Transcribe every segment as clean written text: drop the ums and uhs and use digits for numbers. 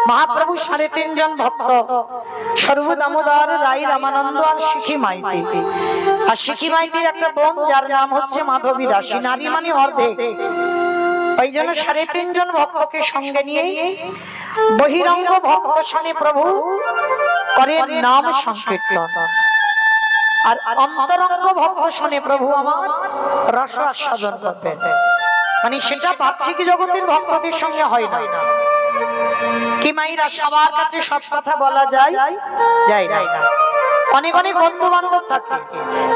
महाप्रभु 3.5 जन भक्त सर्व दामोदर राय रामानंद और शिखी माइती और शिखी माइतीर एक बोन जार नाम होच्छे माधवी दासी नारी माने अर्धेक ওই জন্য 3.5 জন ভক্তকে সঙ্গে নিয়ে বহিরঙ্গ ভক্ত শোনে প্রভু করে নাম সংকীর্তন আর অন্তরঙ্গ ভক্ত শোনে প্রভু আমার রস আস্বাদন করবেন মানে সেটা বাহ্যিক জগতের ভক্তদের সঙ্গে হয় না কি মাইরা সবার কাছে সব কথা বলা যায় যায় না অনেক অনেক বন্ধু বান্ধব থাকে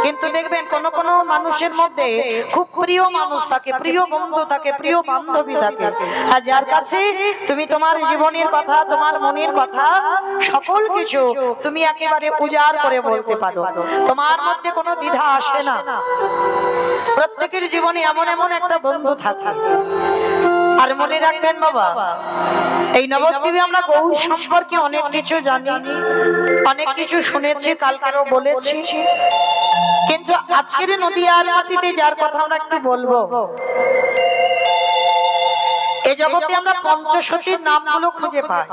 কিন্তু দেখবেন কোন কোন মানুষের মধ্যে খুব প্রিয় মানুষ থাকে প্রিয় বন্ধু থাকে প্রিয় বান্ধবী থাকে আর যার কাছে তুমি তোমার জীবনের কথা তোমার মনের কথা সকল কিছু তুমি একেবারে উজাড় করে বলতে পারো তোমার মধ্যে কোনো দ্বিধা আসে না প্রত্যেকের জীবনে এমন এমন একটা বন্ধু থাকে আর মনে রাখবেন বাবা এই নবদ্বীপে আমরা গৌর সম্পর্কে অনেক কিছু জানি অনেক কিছু শুনেছি কালকেও বলেছি কিন্তু আজকের নদিয়ার মাটিতে যার কথা আমরা একটু বলবো এই জগতে আমরা পঞ্চসতীর নামগুলো খুঁজে পাই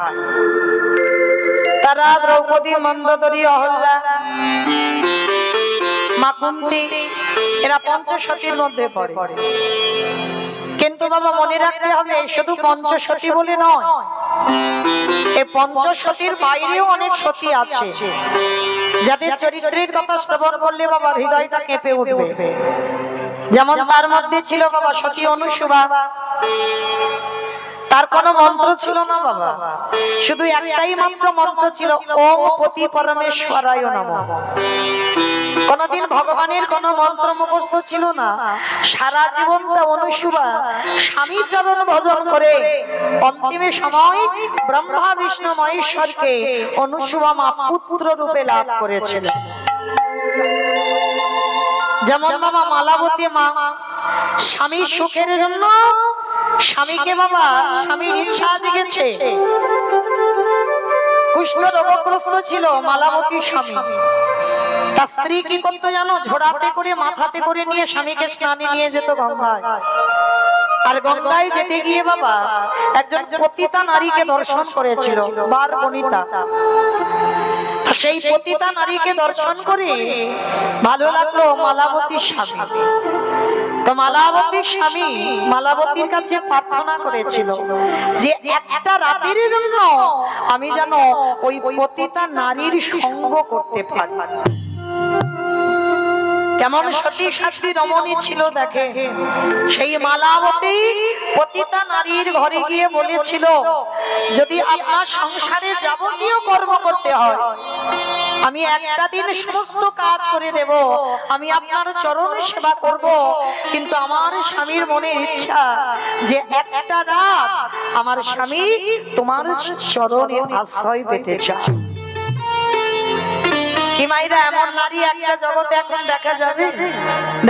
তারা দ্রৌপদী মন্দোদরী অহল্যা মা কুন্তী এরা পঞ্চসতীর মধ্যে পড়ে কিন্তু বাবা মনে রাখতে হবে শুধু পঞ্চসতী বলে নয় এই পঞ্চসতীর বাইরেও অনেক সতী আছে যাদের চরিত্রের কথা শ্রবণ করলে বাবা হৃদয়টা কেঁপে উঠবে যেমন তার মধ্যে ছিল বাবা সতী অনুসুবা তার কোনো মন্ত্র ছিল না বাবা শুধু একটাই মাত্র মন্ত্র ছিল ওম পতি পরমেশ্বরায় নমঃ কোনদিন ভগবানের কোন মন্ত্র মুখস্থ ছিল না সারা জীবনটা অনুসুবা স্বামী চরণ ভজন করে অন্তিমে সময় ব্রহ্মা বিষ্ণু মহেশ্বরকে অনুসুবা মা পুত্র রূপে লাভ করেছিলেন যেমন বাবা মালাবতী মা স্বামীর সুখের জন্য স্বামীকে বাবা স্বামীর ইচ্ছা জেগেছে কুষ্ঠ রোগগ্রস্ত ছিল মালাবতী স্বামী তার স্ত্রী কি করতো জানো ঝোড়াতে করে মাথাতে করে নিয়ে স্বামীকে স্নানে নিয়ে যেত গঙ্গায় আর গঙ্গায় যেতে গিয়ে বাবা একজন পতিতা নারীকে দর্শন করেছিল বার বনিতা সেই পতিতা নারীকে দর্শন করে ভালো লাগলো মালাবতীর স্বামী তো মালাবতীর স্বামী মালাবতীর কাছে প্রার্থনা করেছিল যে একটা রাতের জন্য আমি যেন ওই পতিতা নারীর সঙ্গ করতে পারি কেমন সতী সাধ্বী রমণী ছিল দেখে সেই মালাবতী পতিতা নারীর ঘরে গিয়ে বলেছিল যদি আপনার সংসারে যাবতীয় কর্ম করতে হয় আমি একটা দিন সমস্ত কাজ করে দেব আমি আপনার চরণে সেবা করব কিন্তু আমার স্বামীর মনের ইচ্ছা যে একটা রাত আমার স্বামী তোমার চরণে আশ্রয় পেতে চায় কি মাইরা এমন নারী একটা জগতে এখন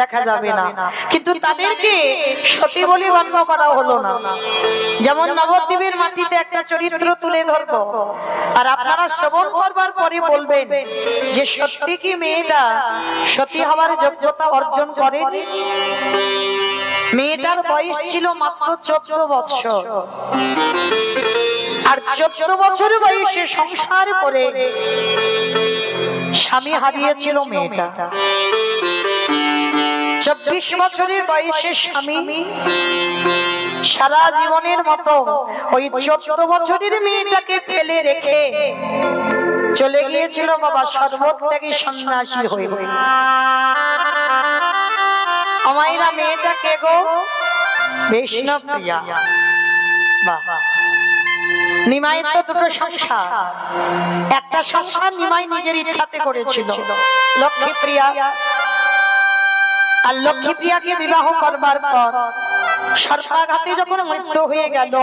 দেখা যাবে না কিন্তু তাদেরকে সতী বলে গণ্য করা হলো না যেমন নবদ্বীপের মাটিতে একটা চরিত্র তুলে ধরবো আর আপনারা শ্রবণ করবার পরে বলবেন যে সত্যি কি মেয়েটা সতী হওয়ার যোগ্যতা অর্জন করেনি মেয়েটার বয়স ছিল মাত্র 14 বছর আর 14 বছরের বয়সে সংসার করে স্বামী হারিয়েছিল মেয়েটা 24 বছরের বয়সে স্বামী সারা জীবনের মতো ওই 14 বছরের মেয়েটাকে ফেলে রেখে চলে গিয়েছিল বাবা সর্বত্যাগী সন্ন্যাসী হয়ে আমাইরা মেয়েটা কে গো বৈষ্ণবপ্রিয়া বাহ নিমাইয়ের তো দুটো সংসার একটা সংসার নিমাই নিজের ইচ্ছাতে করেছিল লক্ষ্মীপ্রিয়া আর লক্ষ্মীপ্রিয়াকে বিবাহ করবার পর সর্পাঘাতে যখন মৃত্যু হয়ে গেল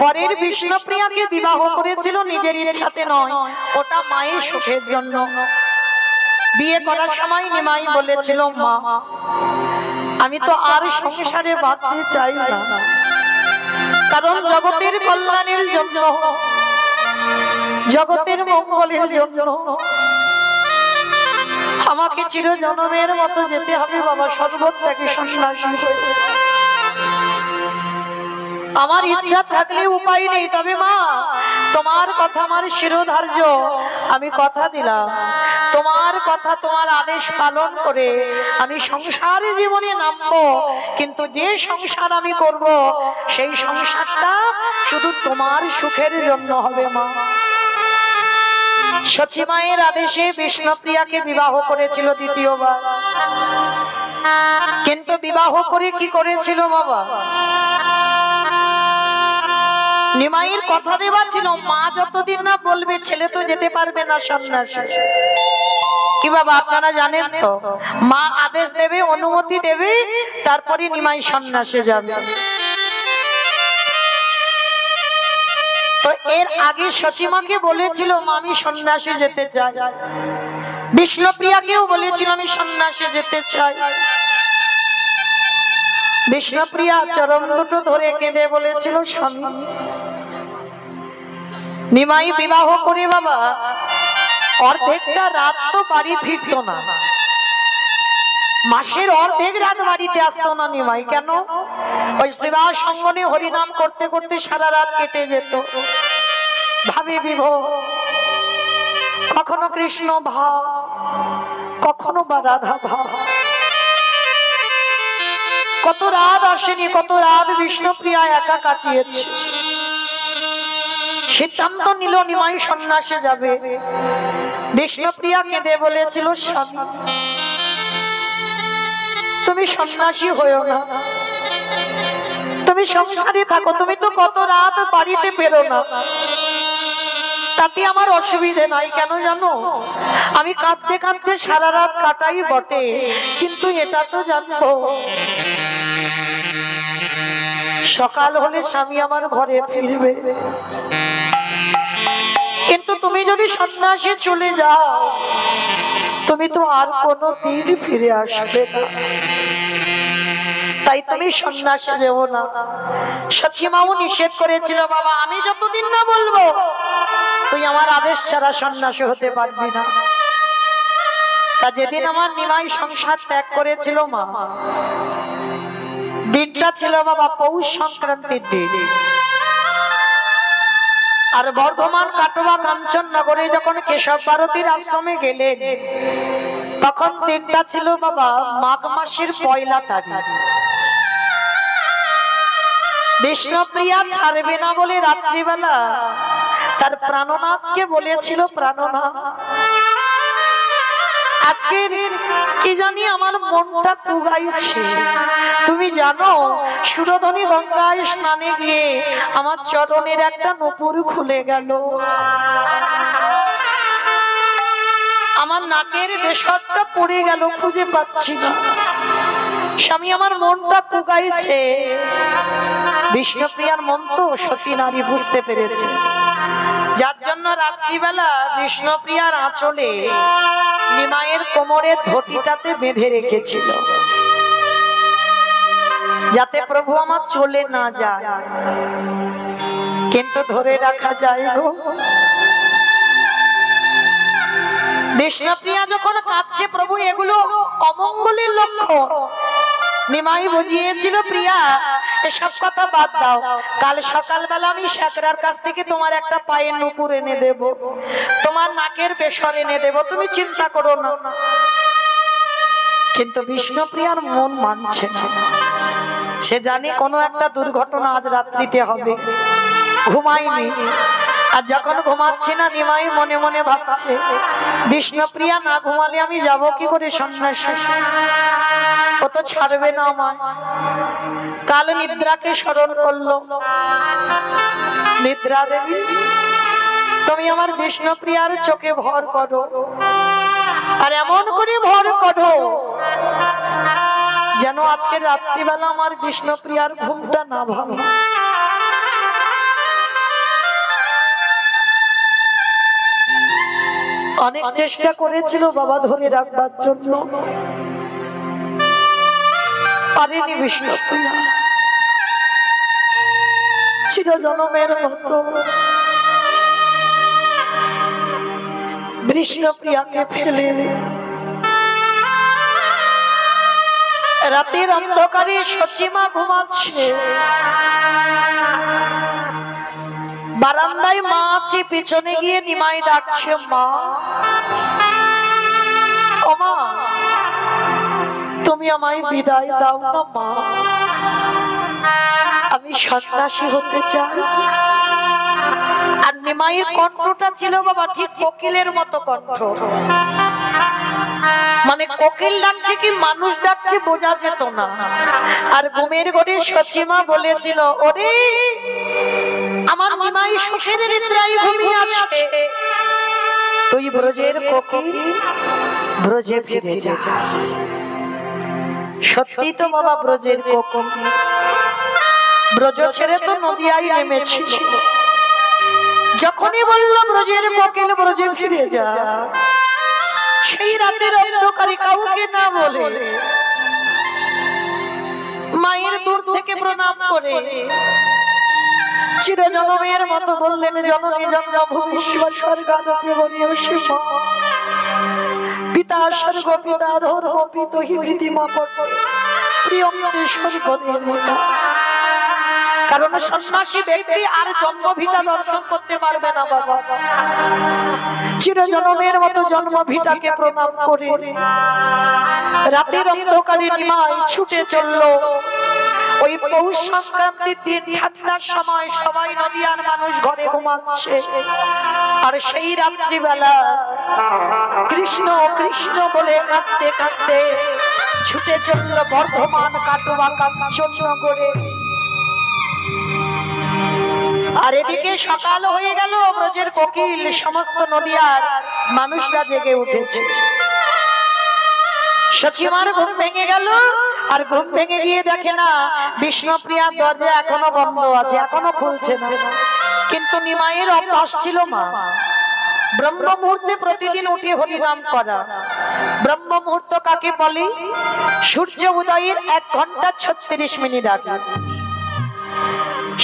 পরের বিষ্ণুপ্রিয়াকে বিবাহ করেছিল নিজের ইচ্ছাতে নয় ওটা মায়ের সুখের জন্য বিয়ে করার সময় নিমাই বলেছিল মা আমি তো আর সংসারে বাঁধতে চাই না কারণ জগতের কল্যাণের জন্য জগতের মঙ্গলের জন্য আমাকে চিরজন্মের মতো যেতে হবে বাবা সর্বত্যাগী সন্ন্যাসী হয়ে আমার ইচ্ছা থাকলে উপায় নেই তবে মা তোমার কথা আমার শিরোধার্য, আমি কথা দিলাম তোমার কথা তোমার আদেশ পালন করে আমি সংসারে জীবনে নামবো, কিন্তু যে সংসার আমি করব সেই সংসারটা শুধু তোমার সুখের জন্য হবে মা। সচি মায়ের আদেশে বিষ্ণুপ্রিয়াকে বিবাহ করেছিল দ্বিতীয়বার, কিন্তু বিবাহ করে কি করেছিল বাবা, নিমাইয়ের কথা দেওয়া ছিল মা যতদিন না বলবে ছেলে তো যেতে পারবে না সন্ন্যাসী। কি বাবা আপনারা জানেন তো, মা আদেশ দেবে অনুমতি দেবে তারপরে নিমাই সন্ন্যাসে যাবে। তো এর আগে সচিমাকে বলেছিল আমি সন্ন্যাসে যেতে চাই, বিষ্ণুপ্রিয়াকেও বলেছিল আমি সন্ন্যাসে যেতে চাই। বিষ্ণুপ্রিয়া চরণ দুটো ধরে কেঁদে বলেছিল স্বামী। নিমাই বিবাহ করে বাবা অর্ধেকটা রাত তো বাড়ি ফিরত না, মাসের অর্ধেক রাত বাড়িতে আসতো না নিমাই। কেন? ওই শ্রীবাহ সঙ্গনে হরিনাম করতে করতে সারা রাত কেটে যেত, ভাবে বিভোর, কখনো কৃষ্ণ ভাব, কখনো বা রাধা ভাব। কত রাত আসেনি, কত রাত বিষ্ণুপ্রিয়া একা কাটিয়েছে। সিদ্ধান্ত নিল নিমাই সন্ন্যাসে যাবে। বিষ্ণুপ্রিয়া কেঁদে বলেছিল স্বামী তুমি সন্ন্যাসী হয়েও না, তুমি সংসারে থাকো, তুমি তো কত রাত বাড়িতে ফেরো না, তাতে আমার অসুবিধে নাই। কেন জানো, আমি কাঁদতে কাঁদতে সারা রাত কাটাই বটে, কিন্তু এটা তো জানবো সকাল হলে স্বামী আমার ঘরে ফিরবে। কিন্তু তুমি যদি সন্ন্যাসে চলে যাও তুমি তো আর কোনো দিন ফিরে আসবে না, তাই তুমি সন্ন্যাসে যেও না। সচিমাও নিষেধ করেছিল বাবা আমি যতদিন না বলবো তুই আমার আদেশ ছাড়া সন্ন্যাসী হতে পারবি না। তা যেদিন আমার নিমাই সংসার ত্যাগ করেছিল মা, দিনটা ছিল বাবা পৌষ সংক্রান্তির দিন। আর বর্ধমান কাটোয়া কাঞ্চননগরে যখন কেশব ভারতীর আশ্রমে গেলেন তখন দিনটা ছিল বাবা মাঘ মাসের 1 তারিখ। বিষ্ণুপ্রিয়া ছাড়বে না বলে রাত্রিবেলা তার প্রাণনাথকে বলেছিল প্রাণনাথ আজকে কি জানি আমার মনটা কুগাইছে, তুমি জানো সুরধনী গঙ্গায় স্নানে গিয়ে আমার চরণের একটা নূপুর খুলে গেল, আমার নাকের বেশরটা পড়ে গেল, খুঁজে পাচ্ছি না, স্বামী আমার মনটা কুগাইছে। বিষ্ণুপ্রিয়ার মন তো সতী নারী বুঝতে পেরেছে, যার জন্য রাত্রিবেলা বিষ্ণুপ্রিয়ার আঁচলে নিমাইয়ের কোমরের ধটিটাতে বেঁধে রেখেছিল যাতে প্রভু আমার চলে না যায়, কিন্তু ধরে রাখা যায় গো। বিষ্ণুপ্রিয়া যখন কাঁদছে প্রভু এগুলো অমঙ্গলের লক্ষণ। নিমাই বুঝিয়েছিল প্রিয়া এসব কথা বাদ দাও, কাল সকালবেলা আমি শেখরার কাছ থেকে তোমার একটা পায়ের নূপুর এনে দেব, তোমার নাকের বেসর এনে দেব, তুমি চিন্তা করো না। কিন্তু বিষ্ণুপ্রিয়ার মন মানছে না, সে জানে কোনো একটা দুর্ঘটনা আজ রাত্রিতে হবে, ঘুমায়নি। আর যখন ঘুমাচ্ছে না নিমাই মনে মনে ভাবছে বিষ্ণুপ্রিয়া না ঘুমালে আমি যাব কি করে সন্ন্যাসী, ও তো ছাড়বে না আমায়। কাল নিদ্রাকে স্মরণ করলো, নিদ্রা দেবী তুমি আমার বিষ্ণুপ্রিয়ার চোখে ভর করো, আর এমন করে ভর করো যেন আজকে রাত্রিবেলা আমার বিষ্ণুপ্রিয়ার ঘুমটা না ভাঙে। অনেক চেষ্টা করেছিল বাবা ধরে রাখবার জন্য, পারেনি বিষ্ণুপ্রিয়া। চিরজনমের মতো বিষ্ণুপ্রিয়াকে ফেলে রাতের অন্ধকারে সচিমা ঘুমাচ্ছে, বারান্দায় মা আছে, পিছনে গিয়ে নিমাই ডাকছে, মা ও মা, তুমি আমায় বিদায় দাও না মা, আমি সন্ন্যাসী হতে চাই। আর নিমাইয়ের কণ্ঠটা ছিল বাবা ঠিক কোকিলের মতো কণ্ঠ, মানে কোকিল ডাকছে কি মানুষ ডাকছে বোঝা যেত না। আর ঘুমের ঘরে সচিমা বলেছিল, ওরে আমার নিমাই সুখের নিদ্রায় ঘুমিয়ে আছে, তুই ব্রজের কোকিল ব্রজে ফিরে যা। সত্যি তো বাবা ব্রজের কোকিল ব্রজ ছেড়ে তো নদিয়ায় নেমেছিল। যখনই বলল ব্রজের কোকিল ব্রজে ফিরে যা, সেই রাতের অন্ধকারে কাউকে না বলে মায়ের দূর থেকে প্রণাম করে চিরজনমের মতো বললেন, জননী জন্মভূমীশ্বর স্বর্গাদপি বরিয়সী মা, পিতা স্বর্গ পিতা ধর্ম পিতহি প্রীতিমা করতে প্রিয়মতে সর্বদেবতা। কারণ সন্ন্যাসী ব্যক্তি আর জন্মভিটা দর্শন করতে পারবে না বাবা। চিরজনমের মতো জন্মভিটাকে প্রণাম করে রাতের অন্ধকারে নিমাই ছুটে চলল। ওই পৌষ সংক্রান্তির দিন ঠান্ডার সময় সবাই নদিয়ার মানুষ ঘরে ঘুমাচ্ছে, আর সেই রাত্রিবেলা কৃষ্ণ কৃষ্ণ বলে কাঁদতে কাঁদতে ছুটে চলল বর্ধমান কাটোয়া কাঞ্চননগরে। আর এদিকে সকাল হয়ে গেল, ব্রজের কোকিল সমস্ত নদিয়ার মানুষরা জেগে উঠেছে। সচিমার ঘুম ভেঙে গেল, আর ঘুম ভেঙে গিয়ে দেখে না বিষ্ণুপ্রিয়ার দরজা এখনো বন্ধ আছে, এখনো খুলছে না। কিন্তু নিমাইয়ের অভ্যাস ছিল মা ব্রহ্ম মুহূর্তে প্রতিদিন উঠে হরিনাম করা। ব্রহ্ম মুহূর্ত কাকে বলে? সূর্য উদয়ের 1 ঘন্টা 36 মিনিট আগে।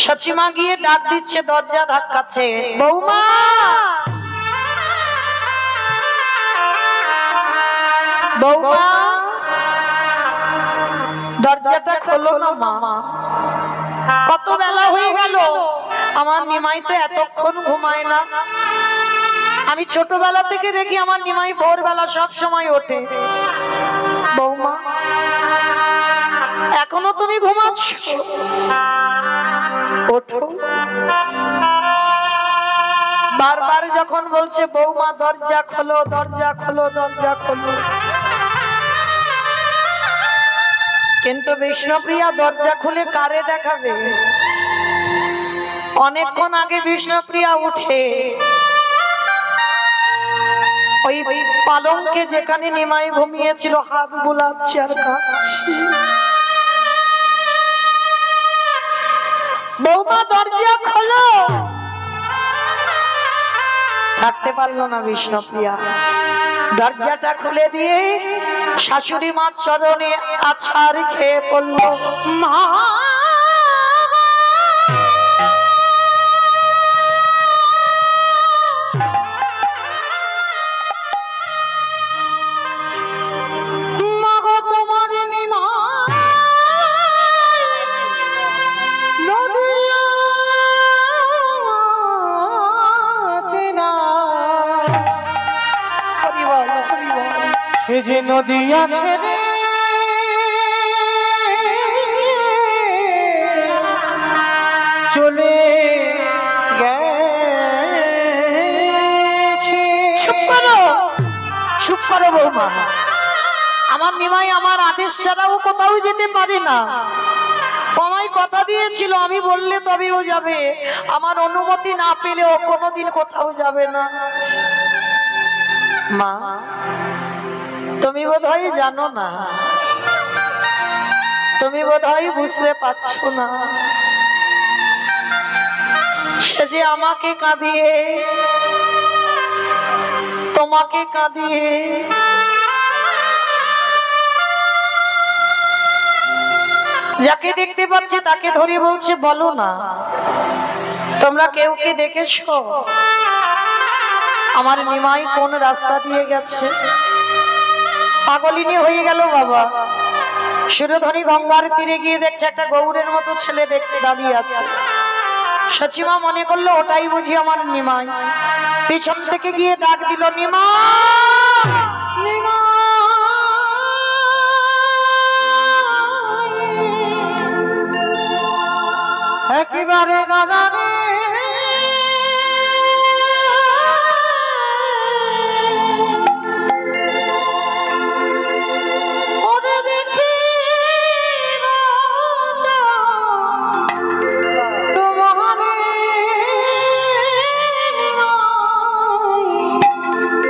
সচিমা গিয়ে ডাক দিচ্ছে, দরজা ধাক্কাচ্ছে, বৌমা বৌমা, দরজাটা খোলো না মা, কত বেলা হয়ে গেল, আমার নিমাই তো এতক্ষণ ঘুমায় না। আমি ছোটবেলা থেকে দেখি আমার নিমাই ভোরবেলা সব সময় ওঠে। বৌমা এখনো তুমি ঘুমাচ্ছ? ওঠো। বারবার যখন বলছে বৌমা দরজা খোলো দরজা খোলো দরজা খোলো, কিন্তু বিষ্ণুপ্রিয়া দরজা খুলে কারে দেখাবে? অনেকক্ষণ আগে বিষ্ণুপ্রিয়া উঠে ওই পালঙ্কে যেখানে নিমাই ঘুমিয়েছিল হাত বুলাচ্ছে আর কাঁদছে। বৌমা দরজা খোলো, থাকতে পারলো না বিষ্ণুপ্রিয়া। দরজাটা খুলে দিয়ে শাশুড়ি মার চরণে আছাড় খেয়ে পড়ল, মা সে যে নদিয়া ছেড়ে চলে গেছে। চুপ করো, চুপ করো বৌমা। আমার নিমাই আমার আদেশ ছাড়াও কোথাও যেতে পারে না। আমায় কথা দিয়েছিল আমি বললে তবেও যাবে, আমার অনুমতি না পেলে ও কোনোদিন কোথাও যাবে না। মা তুমি বোধহয় জানো না, তুমি বোধহয় বুঝতে পারছো না, সে যে আমাকে কাঁদিয়ে তোমাকে কাঁদিয়ে যাকে দেখতে পাচ্ছি তাকে ধরে বলছে, বলো না তোমরা কেউ কে দেখেছো আমার নিমাই কোন রাস্তা দিয়ে গেছে? পাগলিনী হয়ে গেল বাবা। সুরধনী গঙ্গার তীরে গিয়ে দেখছে একটা গৌরের মতো ছেলে দেখতে দাঁড়িয়ে আছে। সচিমা মনে করলো ওটাই বুঝি আমার নিমাই। পিছন থেকে গিয়ে ডাক দিল, নিমা নিমা। একেবারে দাদা রে ওরে দেখি তোমারে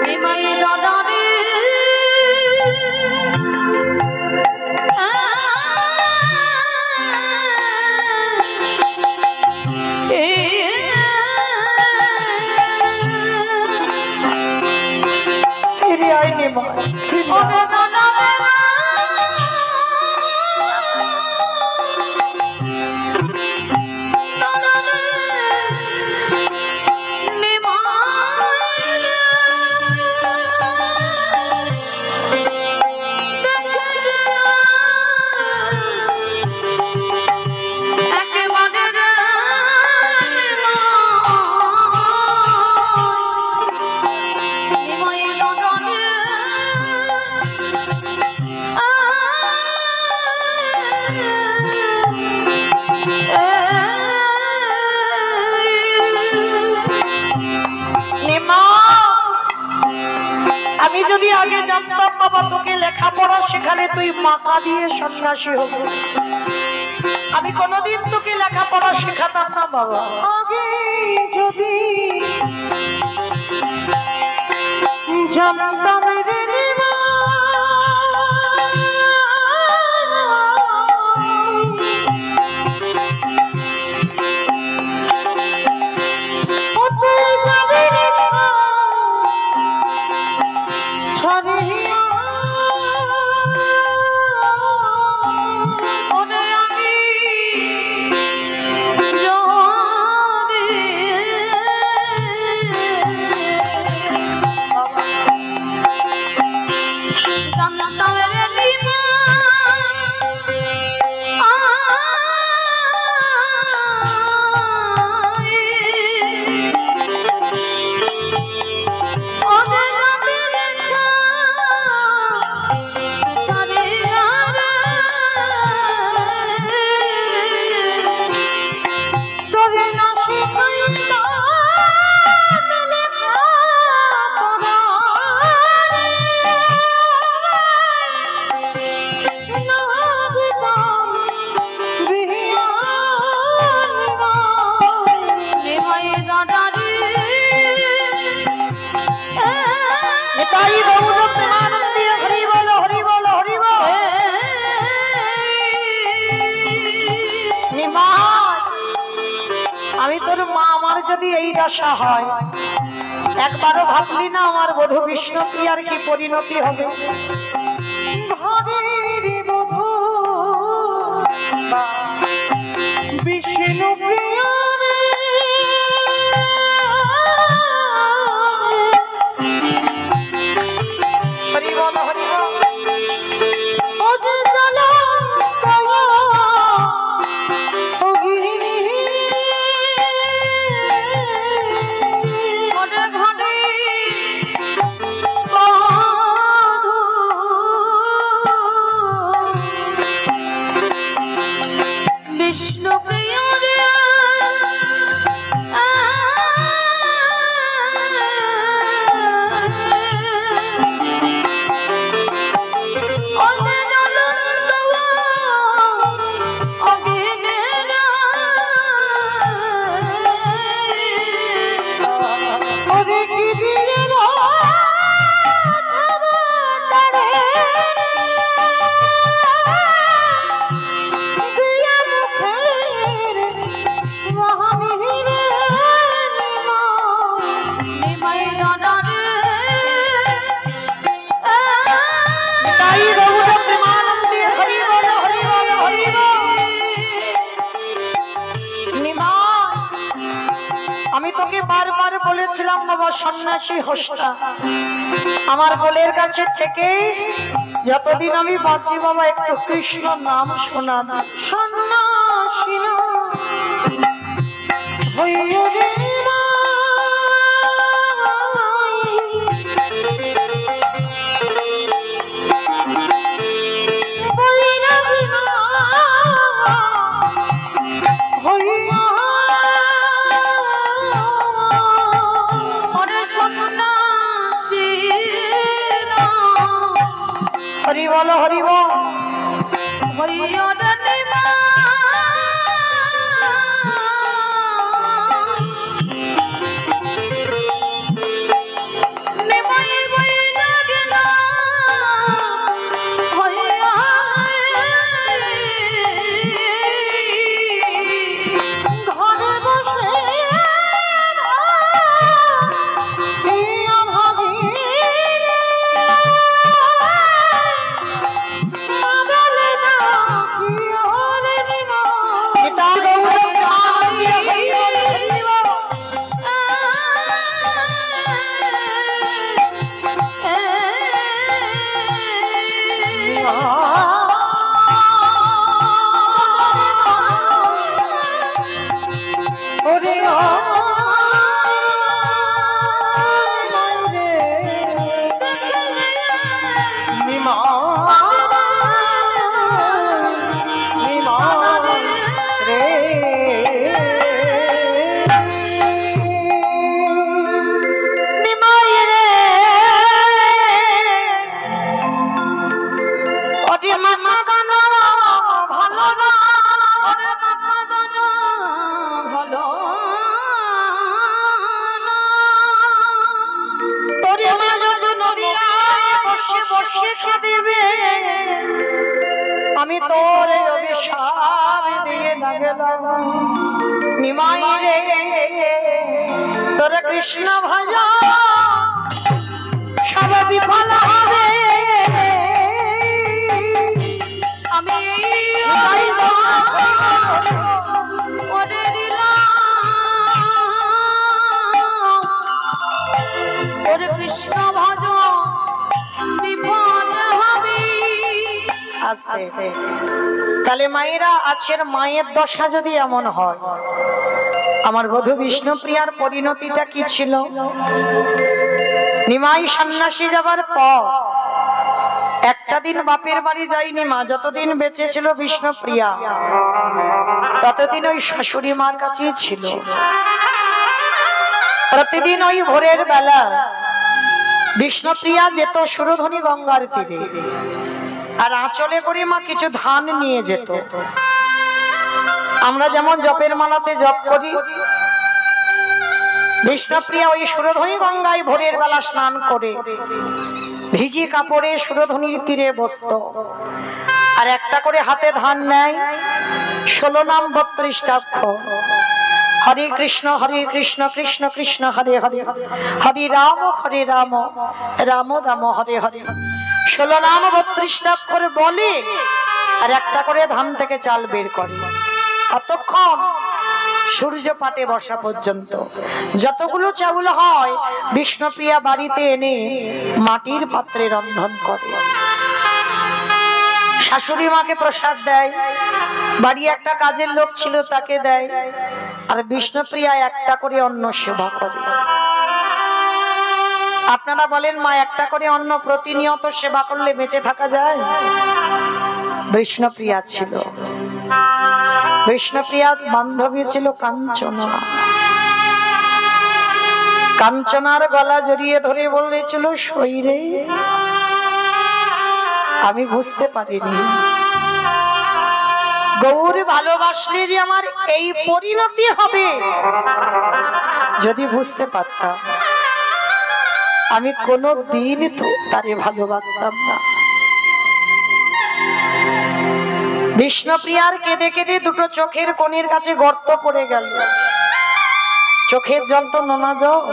নিমাই দাদা রে ফিরে আয় নিমা, ফিরে আয়। আমি যদি আগে জানতাম বাবা তোকে লেখাপড়া শেখালে তুই মাকা দিয়ে সন্ন্যাসী হবি, আমি কোনোদিন তোকে লেখাপড়া শেখাতাম না বাবা। আগে যদি জানতাম রে নিমা ওতে যাবে রে ছাড়িয়া ওরে আমি জানতাম রে নিমা ওরে যাবে রে ছাড়িয়া তবে না শিখাইতা লেখাপড়া না দিতাম বিহিয়া নিমাই দাদা রে নিতাই গৌর প্রেমানন্দে হরি বল হরি বল হরি বল। নিমা আমি তোর মা, আমার যদি এই দশা হয় একবারও ভাবলি না আমার বধূ বিষ্ণুপ্রিয়ার কি পরিণতি হবে? ঘরের বধূ বিষ্ণু প্রিয় রে হরি বল হরি বল। ও যে জ্বালা দয়া অগ্নি ওরে ঘরে বিষ্ণু প্রিয় রে ওরে জ্বলন্ত অগ্নির ওরে কি দিয়ে ছাড়া তারে দিয়া মুখের মহামিহিরে নিমা নিমাই দাদা রে নিতাই গৌর প্রেমানন্দে হরি বল হরি বল হরি বল। নিমা আমি তোকে বারবার বলেছিলাম বাবা সন্ন্যাসী হোসটা, আমার কোলের কাছে থেকে যতদিন আমি বাঁচি বাবা একটু কৃষ্ণ নাম শোনা। সন্ন্যাসী বলো হরি বল। হইও রে নিমা নিমাই বইলা গেলা হইয়া ঘরে বসে হিয়া ভাগিরে মা বলে না কি ওরে নিমা পিতা গৌর প্রাণ দিয়ে হরি বল। ওরে ও নিমা নিমা রে নিমাই রে ওরে মামা গান ভালো না ওরে মামা দানা ভালো না তোরে মা যদি নদীরায় বসে বসে খাদিবে আমি তোরে অভিশাপ দিয়ে না গেলাম নিমাই রে তোরে কৃষ্ণ ভজা সব বিফল হবে আমি নিতাই সব ওরে দিলাম ওরে কৃষ্ণ ভজ বিফল হবে আস্তে তাহলে মায়েরা আজকের মায়ের দশা যদি এমন হয় আমার বধূ বিষ্ণুপ্রিয়ার পরিণতিটা কি ছিল নিমাই সন্ন্যাসী যাবার পর একটা দিন বাপের বাড়ি যায়নি মা যতদিন বেঁচে ছিল বিষ্ণুপ্রিয়া ততদিন ওই শাশুড়ি মার কাছেই ছিল প্রতিদিন ওই ভোরের বেলা বিষ্ণুপ্রিয়া যেত সুরধনী গঙ্গার তীরে আর আঁচলে করে মা কিছু ধান নিয়ে যেত আমরা যেমন জপের মালাতে জপ করি বিষ্ণুপ্রিয়া ওই সুরধনী গঙ্গায় ভোরের বেলা স্নান করে ভিজি কাপড়ে সুরধনীর তীরে বসত আর একটা করে হাতে ধান নেয় 16 নাম 32 অক্ষর হরে কৃষ্ণ কৃষ্ণ কৃষ্ণ হরে হরে হরে রাম রাম রাম হরে হরে 16 নাম 32 অক্ষর বলে আর একটা করে ধান থেকে চাল বের করে কতক্ষণ সূর্য পাটে বসা পর্যন্ত যতগুলো চাউল হয় বিষ্ণুপ্রিয়া বাড়িতে এনে মাটির পাত্রে রন্ধন করে শাশুড়ি মাকে প্রসাদ দেয় বাড়ি একটা কাজের লোক ছিল তাকে দেয় আর বিষ্ণুপ্রিয়া একটা করে অন্ন সেবা করে আপনারা বলেন মা একটা করে অন্ন প্রতিনিয়ত সেবা করলে বেঁচে থাকা যায় বিষ্ণুপ্রিয়া ছিল বিষ্ণুপ্রিয়ার বান্ধবী ছিল কাঞ্চনা কাঞ্চনার গলা জড়িয়ে ধরে বলেছিল শৈরে আমি বুঝতে পারিনি গৌর ভালোবাসলে যে আমার এই পরিণতি হবে যদি বুঝতে পারতাম আমি কোনো দিন তো তারে ভালোবাসতাম না বিষ্ণুপ্রিয়ার কেঁদে কেঁদে দুটো চোখের কোণের কাছে গর্ত পড়ে গেল চোখের জল তো নোনা জল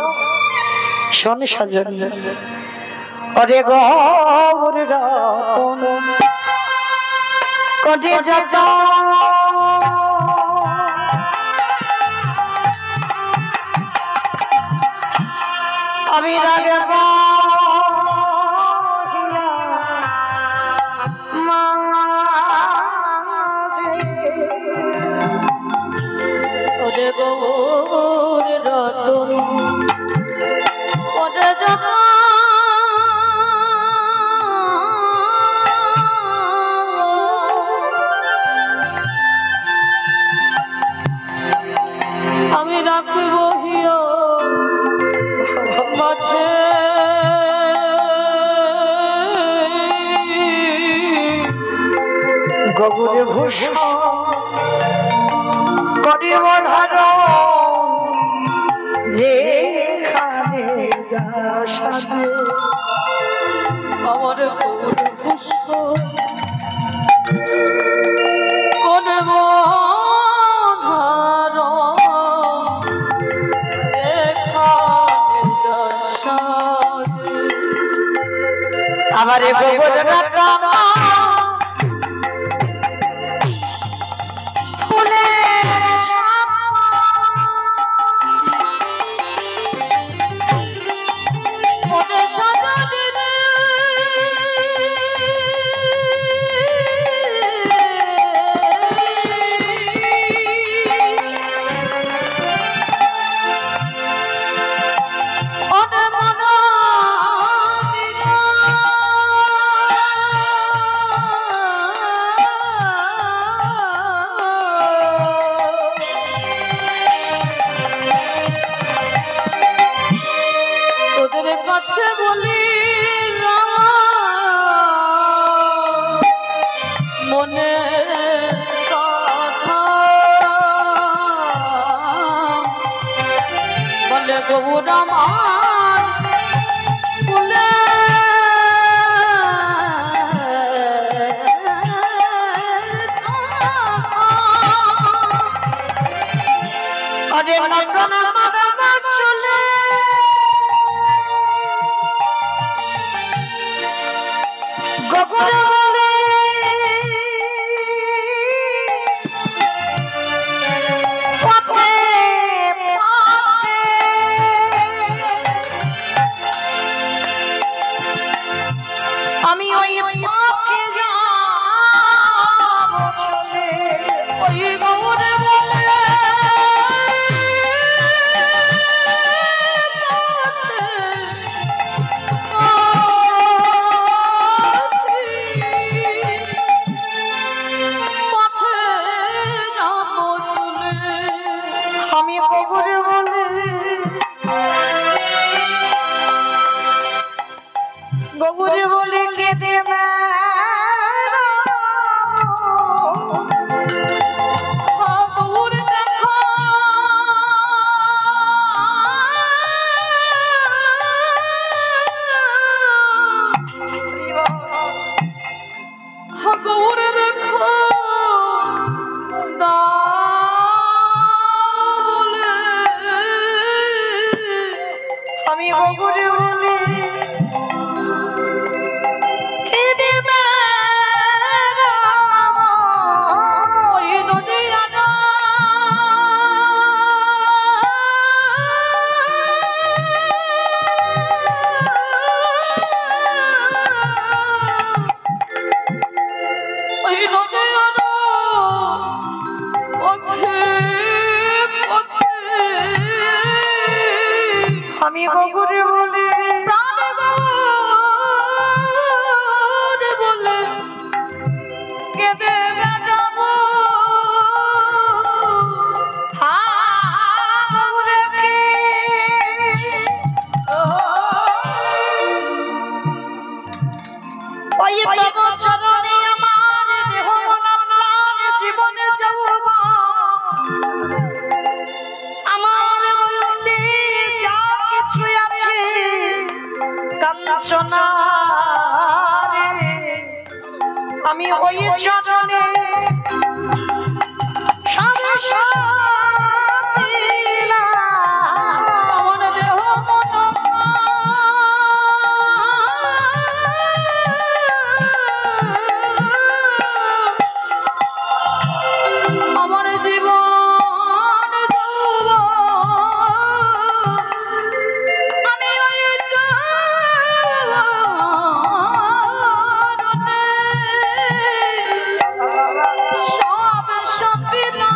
শোন সাজনী ওরে গৌর রতন করে যত আমি রাগে ওরে গৌর রতন ওরে জগা আমি রাখব হিয় মাঝে গগুরে ভূষণ করিব ধারণ যেখানে যা সাজে আমার গৌর পুষ্প করব আমার গোবর মনে কথা বলে গৌর আমার বলে আরে নন্দন আমার চলে গগুরে আমি ওই পথে যাব চলে ওই গৌরে বলে আমি গগুরে বলে গগুরে বলে কেঁদে গৌরে দেখো আমি গগুরে বলে কেঁদে ওই নদী আনা ওই নদী আনা আমি গগুরে বলে বলে কেঁদে বেড়াবো ওই তব চরণে আমার দেহ মন প্রাণ জীবন যৌবন আমার বলতে যা কিছু আছে কাঞ্চনা রে আমি ওই চরণে আমার দেহ মন আমার জীবন আমি ওই সব সপিনা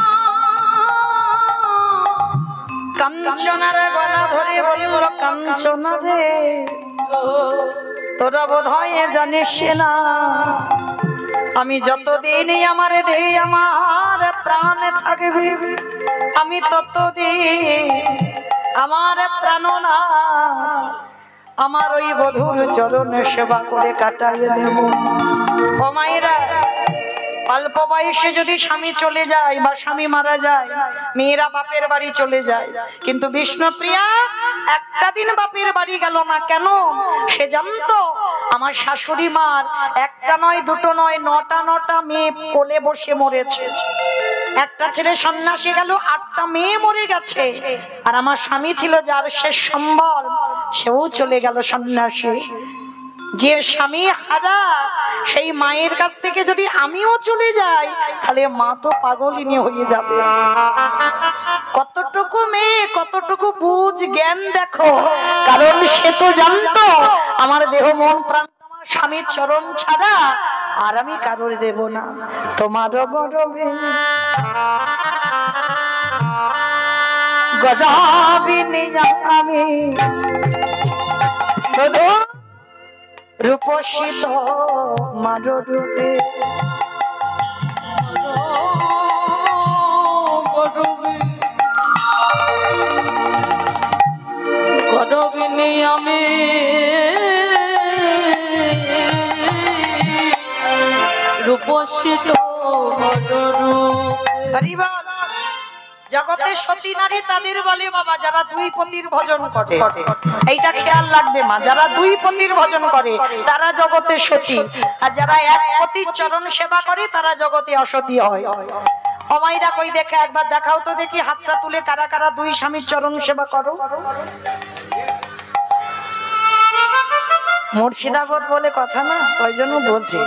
কাঞ্চনারে গলা ধরে বলল কাঞ্চনা রে তোরা বোধ হয় জানিস না আমি যতদিন আমার দেহে আমার প্রাণ থাকবে আমি ততদিন আমার প্রাণ না আমার ওই বধুর চরণে সেবা করে কাটাইয়ে দেব ও মায়েরা অল্প বয়সে যদি স্বামী চলে যায় বা স্বামী মারা যায়, মেয়েরা বাপের বাড়ি চলে যায়। কিন্তু বিষ্ণুপ্রিয়া একটা দিন বাপের বাড়ি গেল না। কেন? সে জানতো আমার শাশুড়ি মার একটা নয় দুটো নয় 9টা মেয়ে কোলে বসে মরেছে। একটা ছেলে সন্ন্যাসী গেল, 8টা মেয়ে মরে গেছে। আর আমার স্বামী ছিল যার শেষ সম্বল, সেও চলে গেল সন্ন্যাসী। যে স্বামী হারা, সেই মায়ের কাছ থেকে যদি আমিও চলে যাই, তাহলে মা তো পাগলিনী হয়ে যাবে। কতটুকু মেয়ে, কতটুকু বুঝ জ্ঞান দেখো। কারণ সে তো জানতো আমার দেহ মন প্রাণ আমার স্বামীর চরণ ছাড়া আর আমি কারোর দেব না। তোমারও গরবে গরবিনী আমি শুধু রূপসিত মার রূপে। গরবিনী আমি রূপসিত জগতে সতী নারী তাদের বলে বাবা যারা দুই পতির ভজন করে। এইটা খেয়াল রাখবে মা, যারা দুই পতির ভজন করে তারা জগতে সতী, আর যারা এক পতির চরণ সেবা করে তারা জগতে অসতী হয়। অমাইরা কই দেখে একবার দেখাও তো দেখি, হাতটা তুলে কারা কারা দুই স্বামীর চরণ সেবা করো। মুর্শিদাবাদ বলে কথা না, ওই জন্য বলছি।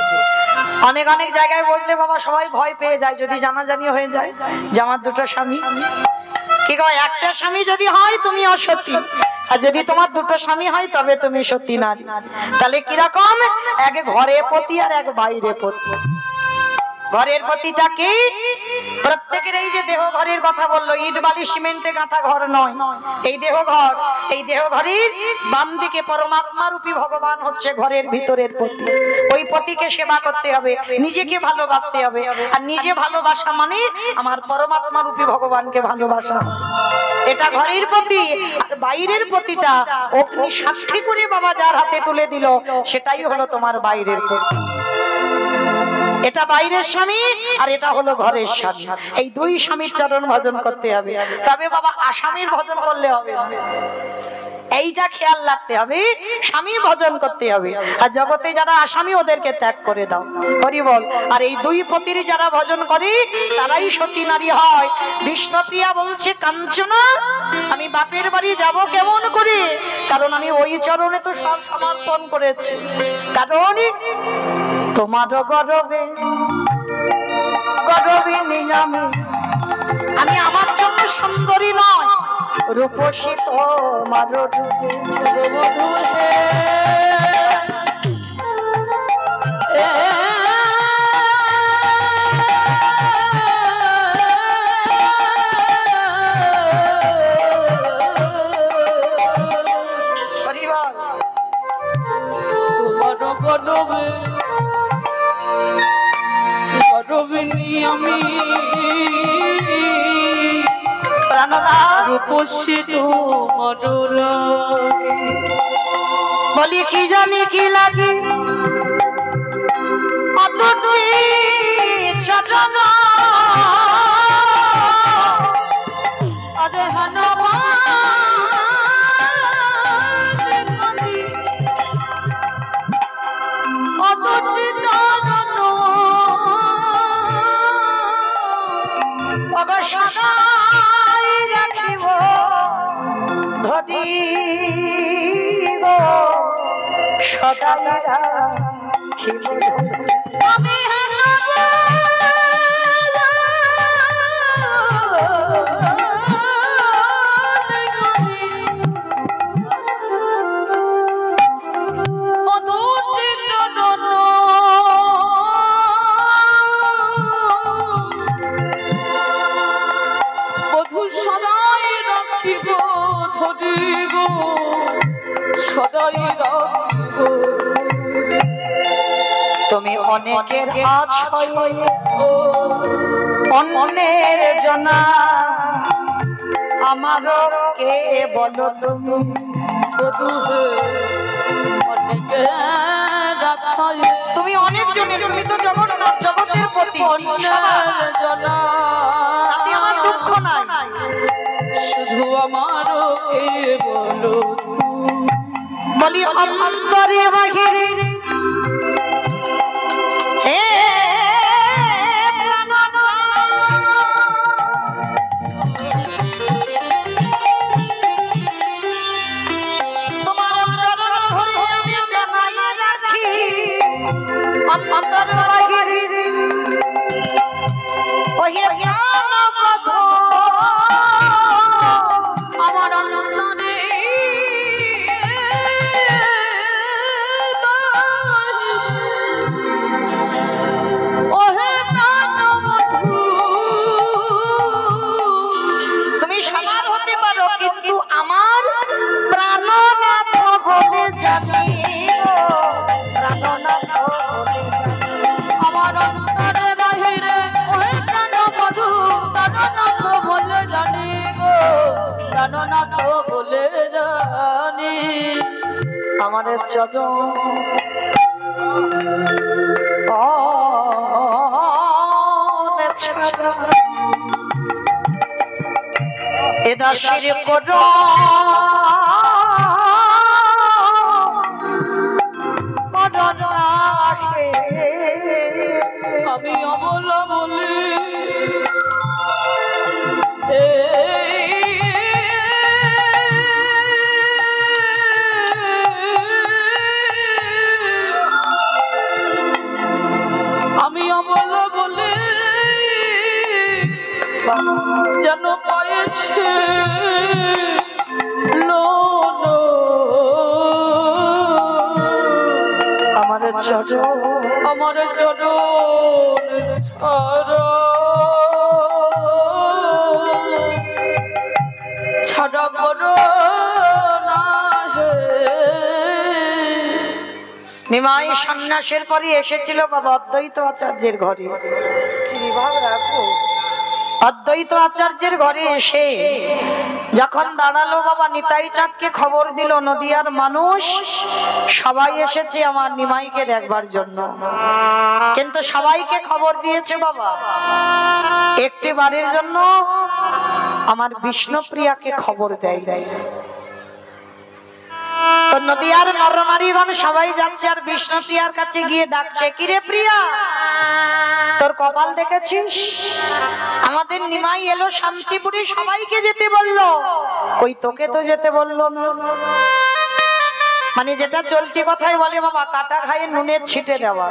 অনেক অনেক জায়গায় বসলে বাবা সবাই ভয় পেয়ে যায় যদি জানাজানি হয়ে যায় যে আমার দুটো স্বামী। কি গো, একটা স্বামী যদি হয় তুমি অসতী, আর যদি তোমার দুটো স্বামী হয় তবে তুমি সতী নারী। তাহলে কিরকম? এক ঘরে পতি আর এক বাইরে পতি। ঘরের পতিটা কি? প্রত্যেকের এই যে দেহ ঘরের কথা বললো, ইট বালি সিমেন্টে গাঁথা ঘর নয়, এই দেহ ঘর। এই দেহ ঘরের বাম দিকে পরমাত্মা রূপী ভগবান হচ্ছে ঘরের ভিতরের পতি। ওই পতিকে সেবা করতে হবে, নিজেকে ভালোবাসতে হবে। আর নিজে ভালোবাসা মানে আমার পরমাত্মা রূপী ভগবানকে ভালোবাসা। এটা ঘরের পতি। আর বাইরের পতিটা অগ্নি সাক্ষী করে বাবা যার হাতে তুলে দিল, সেটাই হলো তোমার বাইরের পতি। এটা বাইরের স্বামী আর এটা হলো ঘরের স্বামী। এই দুই স্বামীর চরণ ভজন করতে হবে, তবে বাবা আসামির ভজন করলে হবে। এইটা খেয়াল রাখতে হবে, স্বামী ভজন করতে হবে। আর জগতে যারা আসামি ওদেরকে ত্যাগ করে দাও, হরি বল। আর এই দুই পতির যারা ভজন করে তারাই সতী নারী হয়। বিষ্ণুপ্রিয়া বলছে, কাঞ্চনা আমি বাপের বাড়ি যাব কেমন করে? কারণ আমি ওই চরণে তো সব সমর্পণ করেছি। কারণ তোমার গরবে গরবিনী আমি আমার জন্য সুন্দরী নয়, রূপসিত মার রূপে। গরবিনী আমি রূপসিত মধুর। বলি কি জানি কি লাগে অত তুই চরণ অদেহন সদাই রাখিব ধরিব, সদাই রাখিব আমি তুমি অনেকের আছয় অন্যের জনা, আমারও কে বলো তুমি অনেকের ছায়ে তুমি অনেক জনের, তুমি তো জগন্নাথ জগতের প্রতি অন্যের জনা তাতে আমার দুঃখ নাই। শুধু আমারও কে বলো বলি অন্তরে বাহিরে হে তোমার চরণ ধরে আমি জানাই রাখি অন্তরে বাহিরে ওহে প্রাণবধ আমার অন্তরে ওহে প্রাণবধূ তুমি সবার হতে পারো কিন্তু আমার প্রাণনাথ বলে জানি গো, প্রাণনাথ বলে জানি। আমার অন্তরে বাহিরে ওহে প্রাণবধূ প্রাণনাথ বলে জানি গো প্রাণনাথ বলে জানি আমার চরণ ছাড়া এ দাসের করো আমি অবলা বলি আমি অবলা বলি যেন পায়েছে আমার চরণ আমার চরণ ছাড়া করো না হে নিমাই সন্ন্যাসের পরে এসেছিল বাবা অদ্বৈত আচার্যের ঘরে। বিভাগ রাখো। অদ্বৈত আচার্যের ঘরে এসে যখন দাঁড়ালো বাবা নিতাই চাঁদকে খবর দিল নদিয়ার মানুষ সবাই এসেছে আমার নিমাইকে দেখবার জন্য, কিন্তু সবাইকে খবর দিয়েছে বাবা একটি বারের জন্য আমার বিষ্ণুপ্রিয়াকে খবর দেয়। তো নদিয়ার নরনারীগণ সবাই যাচ্ছে আর বিষ্ণুপ্রিয়ার কাছে গিয়ে ডাকছে, কিরে প্রিয়া তোর কপাল দেখেছিস, আমাদের নিমাই এলো শান্তিপুরে সবাইকে যেতে বললো, কই তোকে তো যেতে বললো না। মানে যেটা চলতি কথাই বলে বাবা কাটা খায়ে নুনের ছিটে দেওয়া।